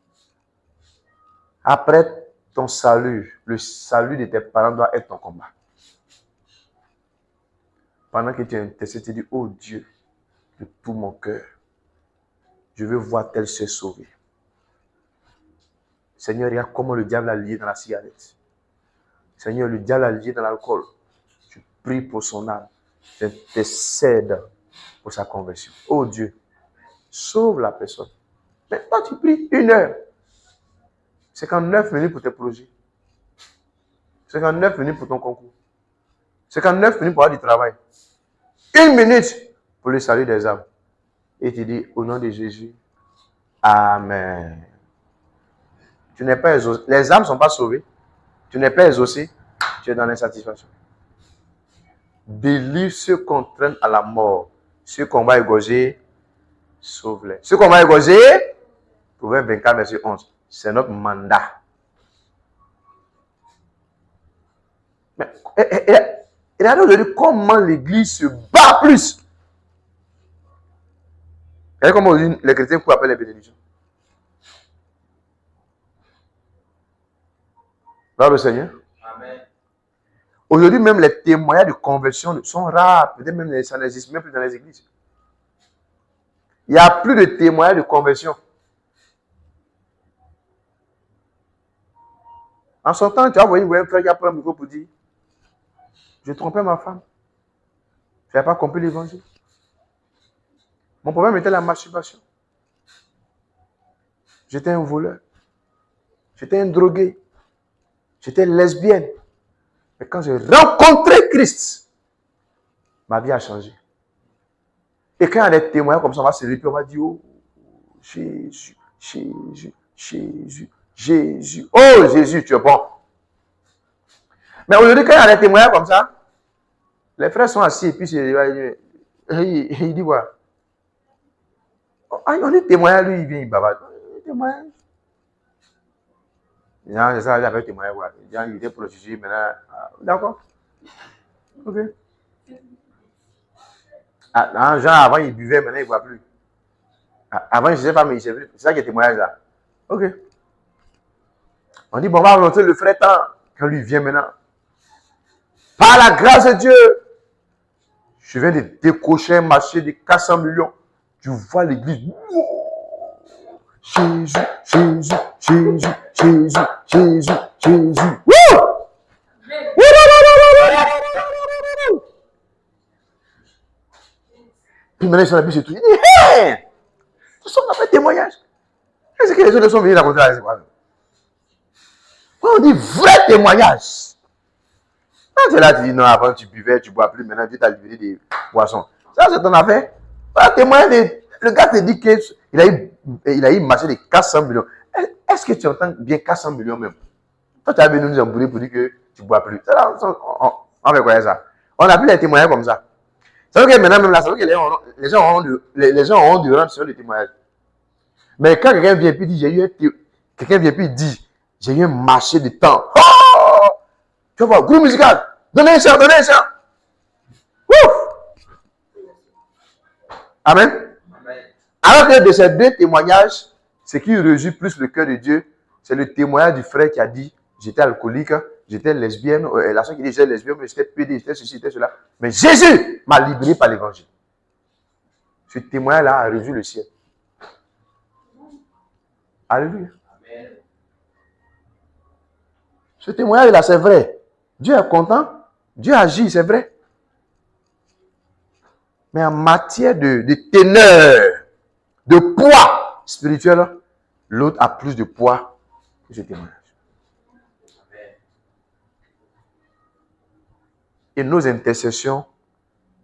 Après ton salut, le salut de tes parents doit être ton combat. Pendant que tu intercèdes, tu dis, oh Dieu, de tout mon cœur, je veux voir tel se sauver. Seigneur, regarde comment le diable a lié dans la cigarette. Seigneur, le diable a lié dans l'alcool. Je prie pour son âme. J'intercède pour sa conversion. Oh Dieu, sauve la personne. Mais toi, tu pries 1 heure. 59 minutes pour tes projets. 59 minutes pour ton concours. 59 minutes pour avoir du travail. 1 minute pour le salut des âmes. Et tu dis, au nom de Jésus, Amen. Tu n'es pas exaucé. Les âmes ne sont pas sauvées. Tu n'es pas exaucé. Tu es dans l'insatisfaction. Délivre ceux qu'on traîne à la mort. Ceux qu'on va égorger, sauve-les. Ceux qu'on va égorger, Proverbe 24, verset 11. C'est notre mandat. Mais regardez aujourd'hui comment l'église se bat plus. Regardez comment les chrétiens courent après les bénédictions. Gloire au Seigneur. Amen. Aujourd'hui, même les témoignages de conversion sont rares. Peut-être même ça n'existe même plus dans les églises. Il n'y a plus de témoignages de conversion. En son temps, tu as envoyé un frère qui a pris un micro pour dire, je trompais ma femme. Je n'avais pas compris l'évangile. Mon problème était la masturbation. J'étais un voleur. J'étais un drogué. J'étais lesbienne. Mais quand j'ai rencontré Christ, ma vie a changé. Et quand il y a des témoins comme ça, on va se répéter, on va dire, oh, Jésus, Jésus, Jésus, Jésus. Oh, Jésus, tu es bon. Mais aujourd'hui, quand il y a des témoins comme ça, les frères sont assis et puis il dit quoi? On est témoin, lui, il vient, il bavade. Témoin. C'est ça, il avait témoin. Il était prostitué, maintenant. D'accord. Ok. Genre, avant, il buvait, maintenant, il ne boit plus. Avant, je ne sais pas, mais il s'est vu. C'est ça qui est témoignage là. Ok. On dit, bon, on va montrer le frère temps. Quand lui vient maintenant. Par la grâce de Dieu, je viens de décocher un marché de 400 millions. Tu vois l'église. Jésus, Jésus, Jésus, Jésus, Jésus, Jésus. Puis maintenant, ils sont habillés, c'est tout. Il dit, hey! On a fait témoignage. Est-ce que les autres sont venus raconter la quoi? On dit vrai témoignage. Quand tu es là, tu dis non, avant tu buvais, tu ne bois plus, maintenant tu t'as libéré des poissons. Ça, c'est ton affaire. Voilà, témoignage, le gars te dit qu'il a eu marché de 400 millions. Est-ce que tu entends bien 400 millions même? Toi, tu as venu nous embrouiller pour dire que tu ne bois plus. On fait quoi ça? On a plus les témoignages comme ça. Ça veut dire que maintenant, même là, ça veut dire que les gens auront du rang sur les témoignages. Mais quand quelqu'un vient et dit, j'ai eu un marché de temps. Oh! Tu vas voir, groupe musical, donnez un chant, donnez un chant. Ouf! Amen. Amen. Alors que de ces deux témoignages, ce qui réjouit plus le cœur de Dieu, c'est le témoignage du frère qui a dit, j'étais alcoolique, j'étais lesbienne, la soeur qui dit j'étais lesbienne, mais j'étais pédé, j'étais ceci, j'étais cela. Mais Jésus m'a libéré par l'évangile. Ce témoignage-là a réjoui le ciel. Alléluia. Amen. Ce témoignage-là, c'est vrai. Dieu est content. Dieu agit, c'est vrai. Mais en matière de teneur, de poids spirituel, l'autre a plus de poids que ce témoignage. Et nos intercessions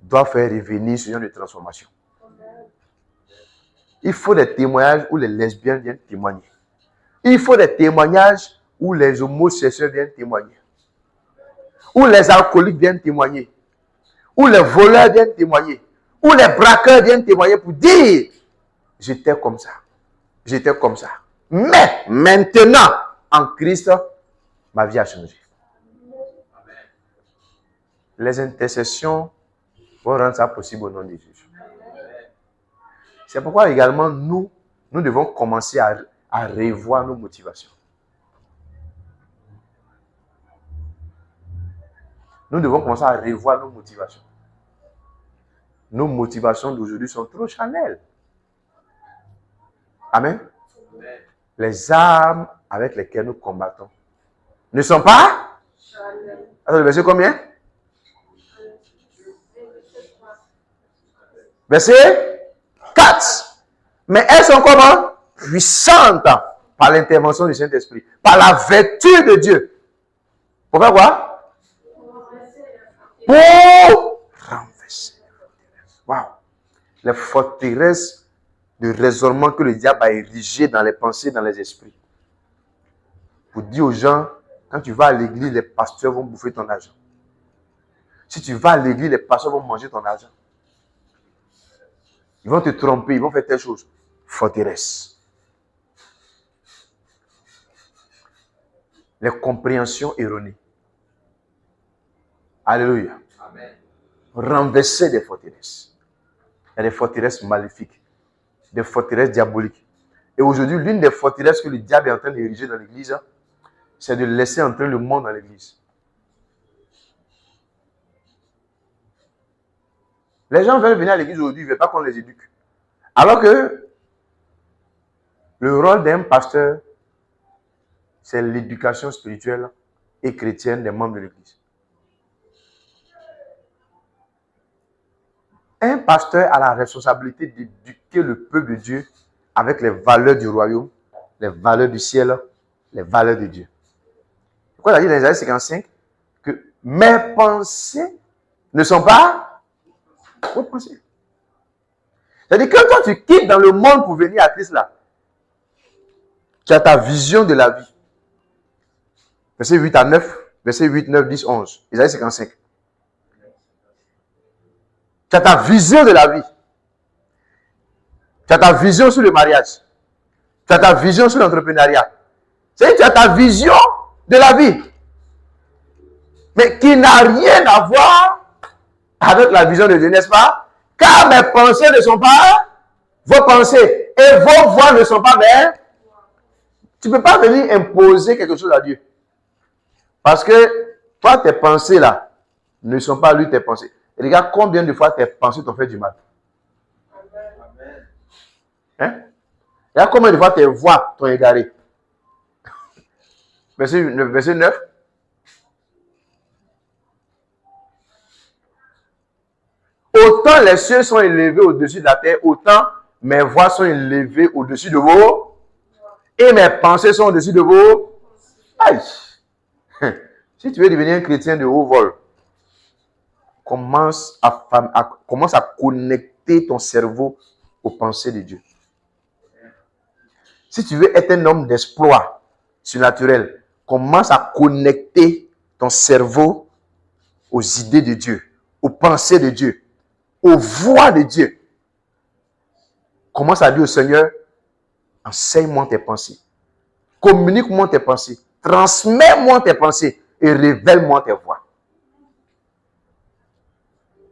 doivent faire revenir ce genre de transformation. Il faut des témoignages où les lesbiennes viennent témoigner. Il faut des témoignages où les homosexuels viennent témoigner. Où les alcooliques viennent témoigner. Où les voleurs viennent témoigner. Où les braqueurs viennent témoigner pour dire « J'étais comme ça. J'étais comme ça. Mais maintenant, en Christ, ma vie a changé. » Les intercessions vont rendre ça possible au nom de Jésus. C'est pourquoi également nous devons commencer à revoir nos motivations. Nous devons commencer à revoir nos motivations. Nos motivations d'aujourd'hui sont trop charnelles. Amen. Les armes avec lesquelles nous combattons ne sont pas charnelles. Alors, le verset combien? Verset 4. Mais elles sont comment? Puissantes par l'intervention du Saint-Esprit, par la vertu de Dieu. Pour faire quoi? Pour renverser les forteresses. Wow. Les forteresses de raisonnement que le diable a érigées dans les pensées, dans les esprits. Pour dire aux gens, quand tu vas à l'église, les pasteurs vont bouffer ton argent. Si tu vas à l'église, les pasteurs vont manger ton argent. Ils vont te tromper, ils vont faire telle chose. Forteresse. Les compréhensions erronées. Alléluia. Amen. Renverser des forteresses. Il y a des forteresses maléfiques, des forteresses diaboliques. Et aujourd'hui, l'une des forteresses que le diable est en train d'ériger dans l'église, c'est de laisser entrer le monde dans l'église. Les gens veulent venir à l'église aujourd'hui, ils ne veulent pas qu'on les éduque. Alors que le rôle d'un pasteur, c'est l'éducation spirituelle et chrétienne des membres de l'église. Un pasteur a la responsabilité d'éduquer le peuple de Dieu avec les valeurs du royaume, les valeurs du ciel, les valeurs de Dieu. Pourquoi il a dit dans Isaïe 55 que mes pensées ne sont pas vos pensées. C'est-à-dire que quand toi tu quittes dans le monde pour venir à Christ là, tu as ta vision de la vie. Verset 8 à 9, verset 8, 9, 10, 11. Isaïe 55. Tu as ta vision de la vie. Tu as ta vision sur le mariage. Tu as ta vision sur l'entrepreneuriat. C'est-à-dire que tu as ta vision de la vie. Mais qui n'a rien à voir avec la vision de Dieu, n'est-ce pas? Car mes pensées ne sont pas vos pensées. Et vos voix ne sont pas mes. Tu ne peux pas venir imposer quelque chose à Dieu. Parce que toi, tes pensées là, ne sont pas lui tes pensées. Et regarde combien de fois tes pensées t'ont fait du mal. Hein? Regarde combien de fois tes voix t'ont égaré. Verset 9. Autant les cieux sont élevés au-dessus de la terre, autant mes voix sont élevées au-dessus de vos. Et mes pensées sont au-dessus de vos. Aïe! Si tu veux devenir un chrétien de haut vol, commence à connecter ton cerveau aux pensées de Dieu. Si tu veux être un homme d'exploit surnaturel, commence à connecter ton cerveau aux idées de Dieu, aux pensées de Dieu, aux voix de Dieu. Commence à dire au Seigneur, enseigne-moi tes pensées, communique-moi tes pensées, transmets-moi tes pensées et révèle-moi tes voix.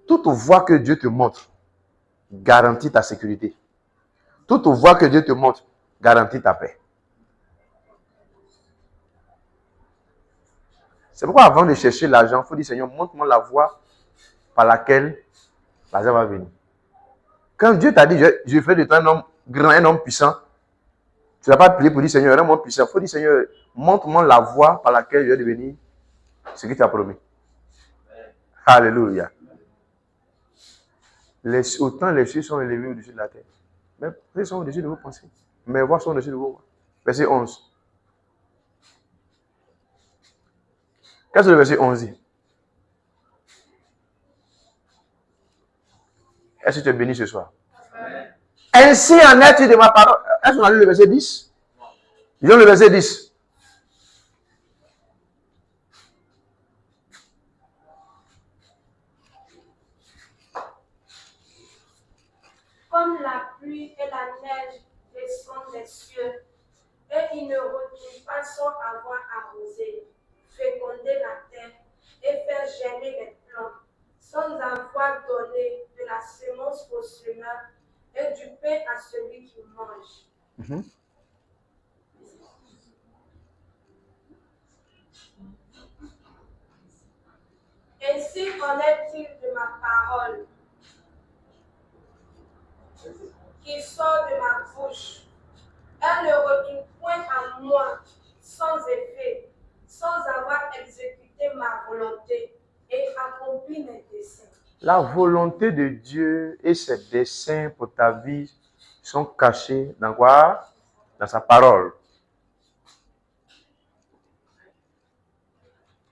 Toute voix que Dieu te montre garantit ta sécurité. Toute voix que Dieu te montre garantit ta paix. C'est pourquoi avant de chercher l'argent, il faut dire Seigneur, montre-moi la voie par laquelle l'argent va venir. Quand Dieu t'a dit, je fais de toi un homme grand, un homme puissant, tu n'as pas prié pour dire Seigneur, rends-moi puissant. Il faut dire Seigneur, montre-moi la voie par laquelle je vais devenir ce que tu as promis. Alléluia. Autant les cieux sont élevés au-dessus de la terre. Mais ils sont au-dessus de vos pensées. Mes voix sont au-dessus de vos voix. Verset 11. Qu'est-ce que le verset 11 dit? Est-ce que tu es béni ce soir? Amen. Ainsi en est-il de ma parole. Est-ce qu'on a lu le verset 10? Disons le verset 10. Comme la pluie et la neige descendent des cieux, et il ne retourne pas sans avoir arrosé, fécondé la terre et faire germer les plants, sans avoir donné de la semence au semeur et du pain à celui qui mange. Ainsi en est-il de ma parole qui sort de ma bouche. Elle ne retourne point à moi sans effet, sans avoir exécuté ma volonté et accompli mes desseins. La volonté de Dieu et ses desseins pour ta vie sont cachés dans quoi? Dans sa parole.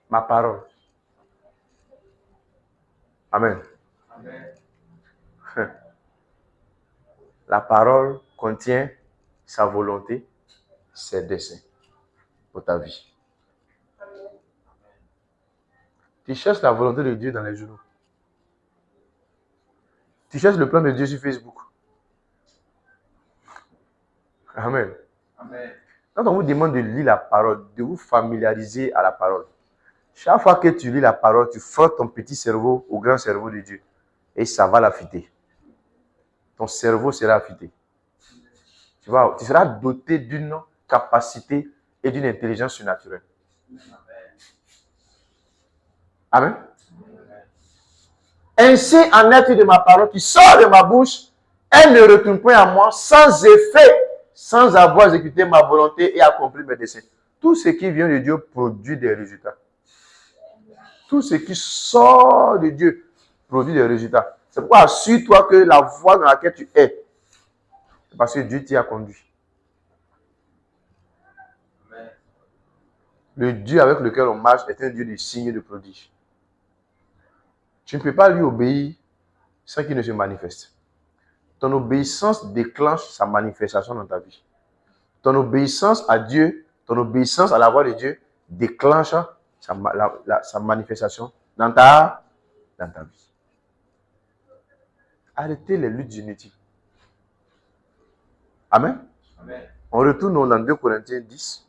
Ma parole. Amen. Amen. La parole contient sa volonté, ses desseins pour ta vie. Amen. Tu cherches la volonté de Dieu dans les journaux. Tu cherches le plan de Dieu sur Facebook. Amen. Amen. Quand on vous demande de lire la parole, de vous familiariser à la parole, chaque fois que tu lis la parole, tu frottes ton petit cerveau au grand cerveau de Dieu. Et ça va l'affûter. Ton cerveau sera affûté. Tu seras doté d'une capacité et d'une intelligence surnaturelle. Amen. Ainsi en est-il de ma parole qui sort de ma bouche, elle ne retourne point à moi sans effet, sans avoir exécuté ma volonté et accompli mes desseins. Tout ce qui vient de Dieu produit des résultats. Tout ce qui sort de Dieu produit des résultats. C'est pourquoi assure-toi que la voie dans laquelle tu es, c'est parce que Dieu t'y a conduit. Amen. Le Dieu avec lequel on marche est un Dieu de signes et de prodiges. Tu ne peux pas lui obéir sans qu'il ne se manifeste. Ton obéissance déclenche sa manifestation dans ta vie. Ton obéissance à Dieu, ton obéissance à la voix de Dieu déclenche sa manifestation dans ta vie. Arrêtez les luttes inutiles. Amen. Amen. On retourne dans 2 Corinthiens 10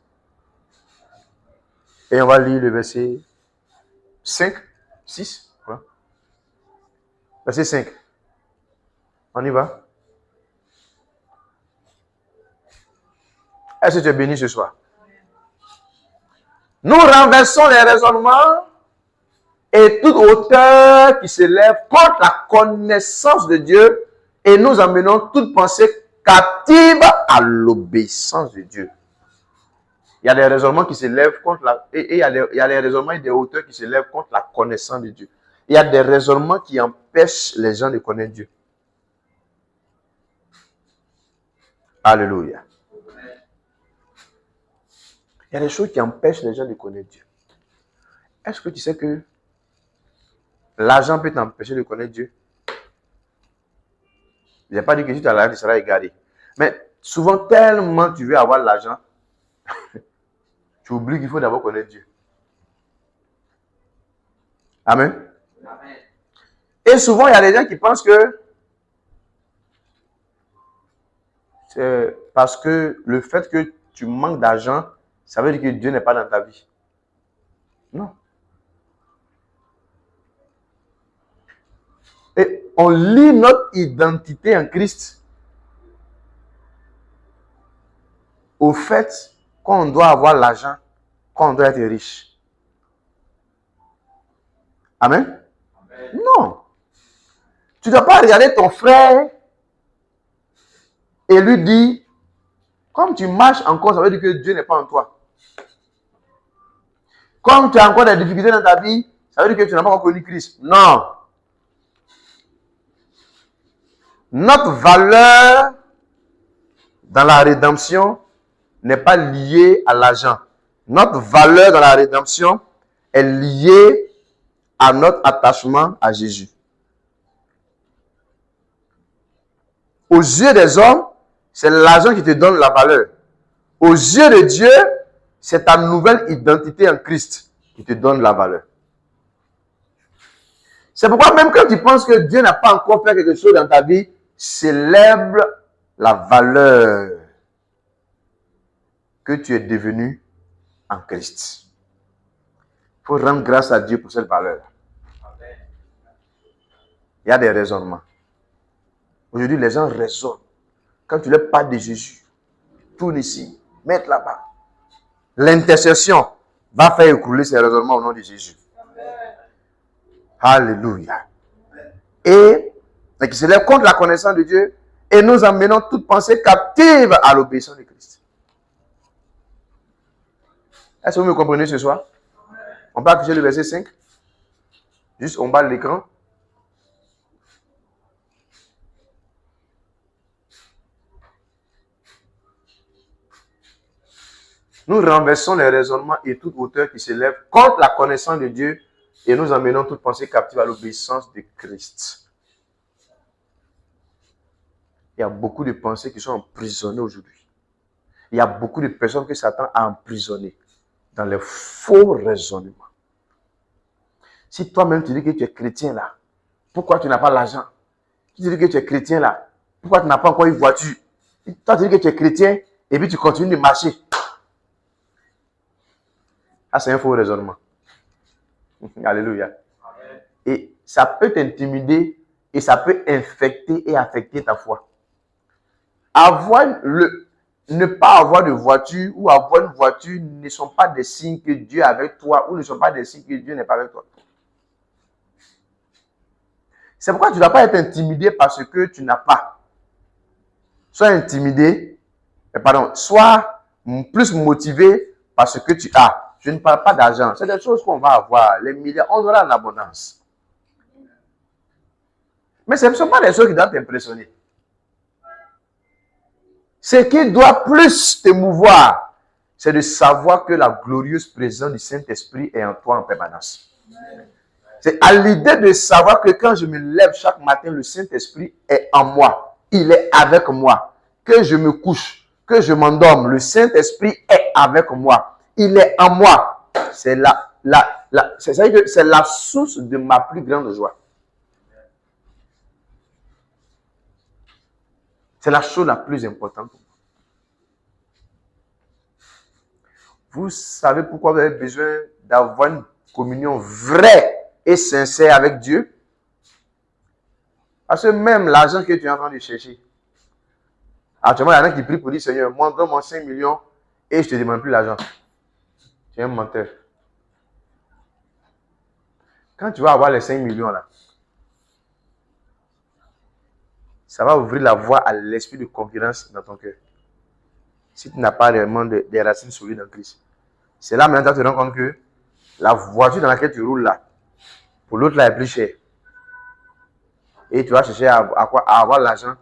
et on va lire le verset 5, 6. Voilà. Verset 5. On y va. Est-ce que tu es béni ce soir? Nous renversons les raisonnements et toute hauteur qui s'élève contre la connaissance de Dieu et nous amenons toute pensée captive à l'obéissance de Dieu. Il y a des raisonnements qui s'élèvent contre il y a des raisonnements et des hauteurs qui s'élèvent contre la connaissance de Dieu. Il y a des raisonnements qui empêchent les gens de connaître Dieu. Alléluia. Il y a des choses qui empêchent les gens de connaître Dieu. Est-ce que tu sais que l'argent peut t'empêcher de connaître Dieu? Je n'ai pas dit que si tu as l'argent, tu seras égaré. Mais souvent, tellement tu veux avoir l'argent, tu oublies qu'il faut d'abord connaître Dieu. Amen. Amen. Et souvent, il y a des gens qui pensent que c'est parce que le fait que tu manques d'argent, ça veut dire que Dieu n'est pas dans ta vie. Non. Et on lie notre identité en Christ au fait qu'on doit avoir l'argent, qu'on doit être riche. Amen? Amen. Non. Tu ne dois pas regarder ton frère et lui dire, comme tu marches encore, ça veut dire que Dieu n'est pas en toi. Comme tu as encore des difficultés dans ta vie, ça veut dire que tu n'as pas encore connu Christ. Non. Notre valeur dans la rédemption n'est pas liée à l'argent. Notre valeur dans la rédemption est liée à notre attachement à Jésus. Aux yeux des hommes, c'est l'argent qui te donne la valeur. Aux yeux de Dieu, c'est ta nouvelle identité en Christ qui te donne la valeur. C'est pourquoi même quand tu penses que Dieu n'a pas encore fait quelque chose dans ta vie, célèbre la valeur que tu es devenu en Christ. Il faut rendre grâce à Dieu pour cette valeur. Il y a des raisonnements. Aujourd'hui, les gens raisonnent. Quand tu leur parles de Jésus, tourne ici, mets là-bas. L'intercession va faire écrouler ces raisonnements au nom de Jésus. Alléluia. Et qui se lève contre la connaissance de Dieu et nous emmenons toute pensée captive à l'obéissance de Christ. Est-ce que vous me comprenez ce soir? On va afficher le verset 5. Juste en bas de l'écran. Nous renversons les raisonnements et toute hauteur qui s'élève contre la connaissance de Dieu et nous emmenons toute pensée captive à l'obéissance de Christ. Il y a beaucoup de pensées qui sont emprisonnées aujourd'hui. Il y a beaucoup de personnes que Satan a emprisonnées dans les faux raisonnements. Si toi-même tu dis que tu es chrétien là, pourquoi tu n'as pas l'argent? Tu dis que tu es chrétien là, pourquoi tu n'as pas encore une voiture? Toi tu dis que tu es chrétien et puis tu continues de marcher. Ah, c'est un faux raisonnement. Alléluia. Amen. Et ça peut t'intimider et ça peut infecter et affecter ta foi. Ne pas avoir de voiture ou avoir une voiture ne sont pas des signes que Dieu est avec toi ou ne sont pas des signes que Dieu n'est pas avec toi. C'est pourquoi tu ne dois pas être intimidé parce que tu n'as pas. Sois intimidé, sois plus motivé parce que tu as. Je ne parle pas d'argent. C'est des choses qu'on va avoir. Les milliards, on aura en abondance. Mais ce ne sont pas des choses qui doivent t'impressionner. Ce qui doit plus t'émouvoir, c'est de savoir que la glorieuse présence du Saint-Esprit est en toi en permanence. C'est à l'idée de savoir que quand je me lève chaque matin, le Saint-Esprit est en moi. Il est avec moi. Que je me couche, que je m'endorme, le Saint-Esprit est avec moi. Il est en moi. C'est c'est la source de ma plus grande joie. C'est la chose la plus importante pour moi. Vous savez pourquoi vous avez besoin d'avoir une communion vraie et sincère avec Dieu? Parce que même l'argent que tu es en train de chercher, actuellement, il y en a qui prient pour dire, Seigneur, moi, donne-moi 5 millions et je ne te demande plus l'argent. Tu es un menteur. Quand tu vas avoir les 5 millions là, ça va ouvrir la voie à l'esprit de concurrence dans ton cœur. Si tu n'as pas réellement des racines solides en Christ. C'est là maintenant que tu te rends compte que la voiture dans laquelle tu roules là, pour l'autre là est plus chère. Et tu vas chercher à avoir l'argent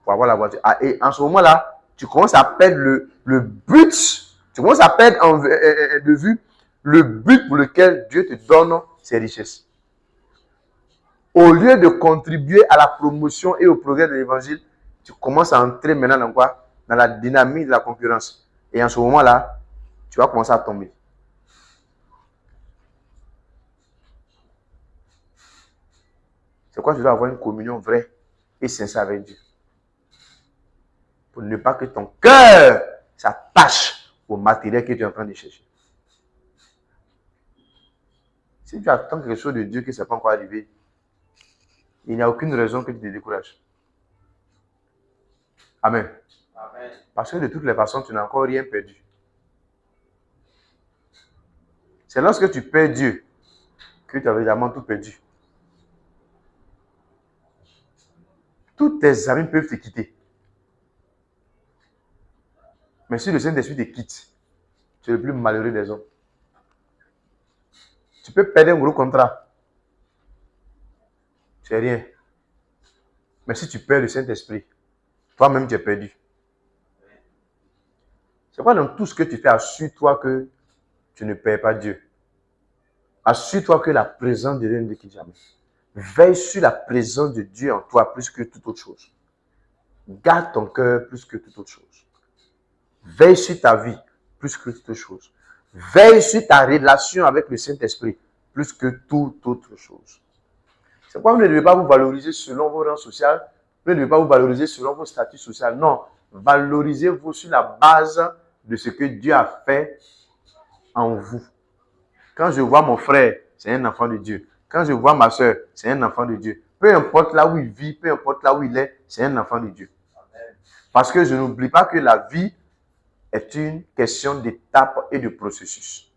pour avoir la voiture. Et en ce moment là, tu commences à perdre le but. Tu commences à perdre de vue le but pour lequel Dieu te donne ses richesses. Au lieu de contribuer à la promotion et au progrès de l'évangile, tu commences à entrer maintenant dans quoi? Dans la dynamique de la concurrence. Et en ce moment-là, tu vas commencer à tomber. C'est quoi? Tu dois avoir une communion vraie et sincère avec Dieu. Pour ne pas que ton cœur s'attache au matériel que tu es en train de chercher. Si tu attends quelque chose de Dieu qui ne s'est pas encore arrivé, il n'y a aucune raison que tu te décourages. Amen. Amen. Parce que de toutes les façons, tu n'as encore rien perdu. C'est lorsque tu perds Dieu que tu as évidemment tout perdu. Tous tes amis peuvent te quitter. Mais si le Saint-Esprit te quitte, tu es le plus malheureux des hommes. Tu peux perdre un gros contrat. C'est rien. Mais si tu perds le Saint-Esprit, toi-même tu es perdu. C'est quoi dans tout ce que tu fais, assure-toi que tu ne perds pas Dieu. Assure-toi que la présence de Dieu ne quitte jamais. Veille sur la présence de Dieu en toi plus que toute autre chose. Garde ton cœur plus que toute autre chose. Veille sur ta vie plus que toute autre chose. Veille sur ta relation avec le Saint-Esprit plus que toute autre chose. C'est pourquoi vous ne devez pas vous valoriser selon vos rangs sociaux. Vous ne devez pas vous valoriser selon vos statuts sociaux. Non, valorisez-vous sur la base de ce que Dieu a fait en vous. Quand je vois mon frère, c'est un enfant de Dieu. Quand je vois ma soeur, c'est un enfant de Dieu. Peu importe là où il vit, peu importe là où il est, c'est un enfant de Dieu. Parce que je n'oublie pas que la vie est une question d'étapes et de processus.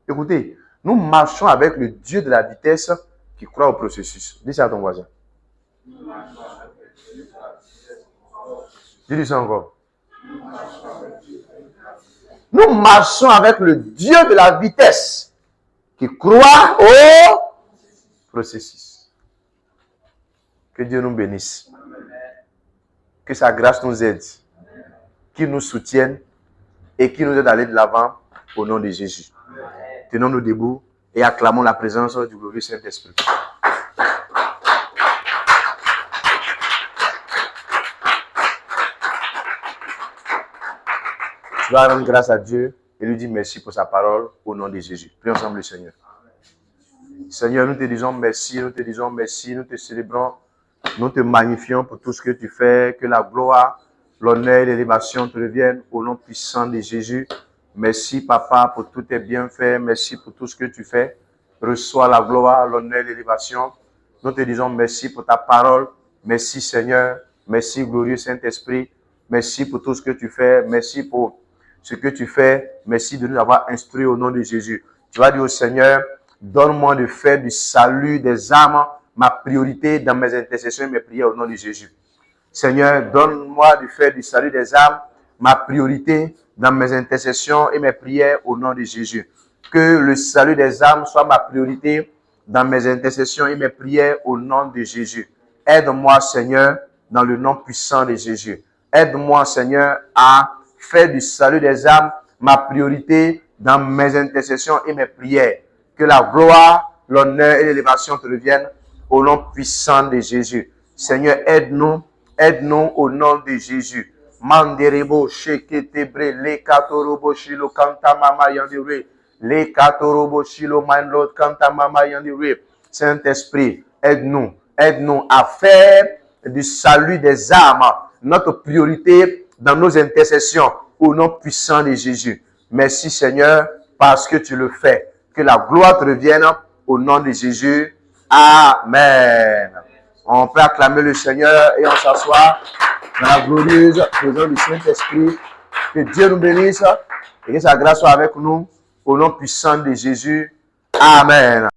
Écoutez, nous marchons avec le Dieu de la vitesse qui croit au processus. Dis ça à ton voisin. Dis ça encore. Nous marchons avec le Dieu de la vitesse qui croit au processus. Que Dieu nous bénisse. Que sa grâce nous aide. Qu'il nous soutienne et qu'il nous aide à aller de l'avant au nom de Jésus. Tenons-nous debout et acclamons la présence du glorieux Saint-Esprit. Tu vas rendre grâce à Dieu et lui dire merci pour sa parole au nom de Jésus. Prions ensemble le Seigneur. Seigneur, nous te disons merci, nous te célébrons, nous te magnifions pour tout ce que tu fais, que la gloire, l'honneur et l'élévation te reviennent au nom puissant de Jésus. Merci Papa pour tous tes bienfaits, merci pour tout ce que tu fais. Reçois la gloire, l'honneur et l'élévation. Nous te disons merci pour ta parole, merci Seigneur, merci glorieux Saint-Esprit, merci pour tout ce que tu fais, merci pour ce que tu fais, merci de nous avoir instruits au nom de Jésus. Tu vas dire au Seigneur, donne-moi de faire du salut des âmes ma priorité dans mes intercessions et mes prières au nom de Jésus. Seigneur, donne-moi de faire du salut des âmes ma priorité dans mes intercessions et mes prières au nom de Jésus. Que le salut des âmes soit ma priorité dans mes intercessions et mes prières au nom de Jésus. Aide-moi, Seigneur, dans le nom puissant de Jésus. Aide-moi, Seigneur, à faire du salut des âmes ma priorité dans mes intercessions et mes prières. Que la gloire, l'honneur et l'élévation te reviennent au nom puissant de Jésus. Seigneur, aide-nous au nom de Jésus. Manderebo sheketebre le katorobo shilo kanta mama yandere le katorobo shilo manlot kanta mama yandere. Saint-Esprit, aide-nous à faire du salut des âmes notre priorité dans nos intercessions au nom puissant de Jésus. Merci Seigneur parce que tu le fais. Que la gloire te revienne au nom de Jésus. Amen. On peut acclamer le Seigneur et on s'assoit dans la glorieuse présence du Saint-Esprit. Que Dieu nous bénisse et que sa grâce soit avec nous au nom puissant de Jésus. Amen.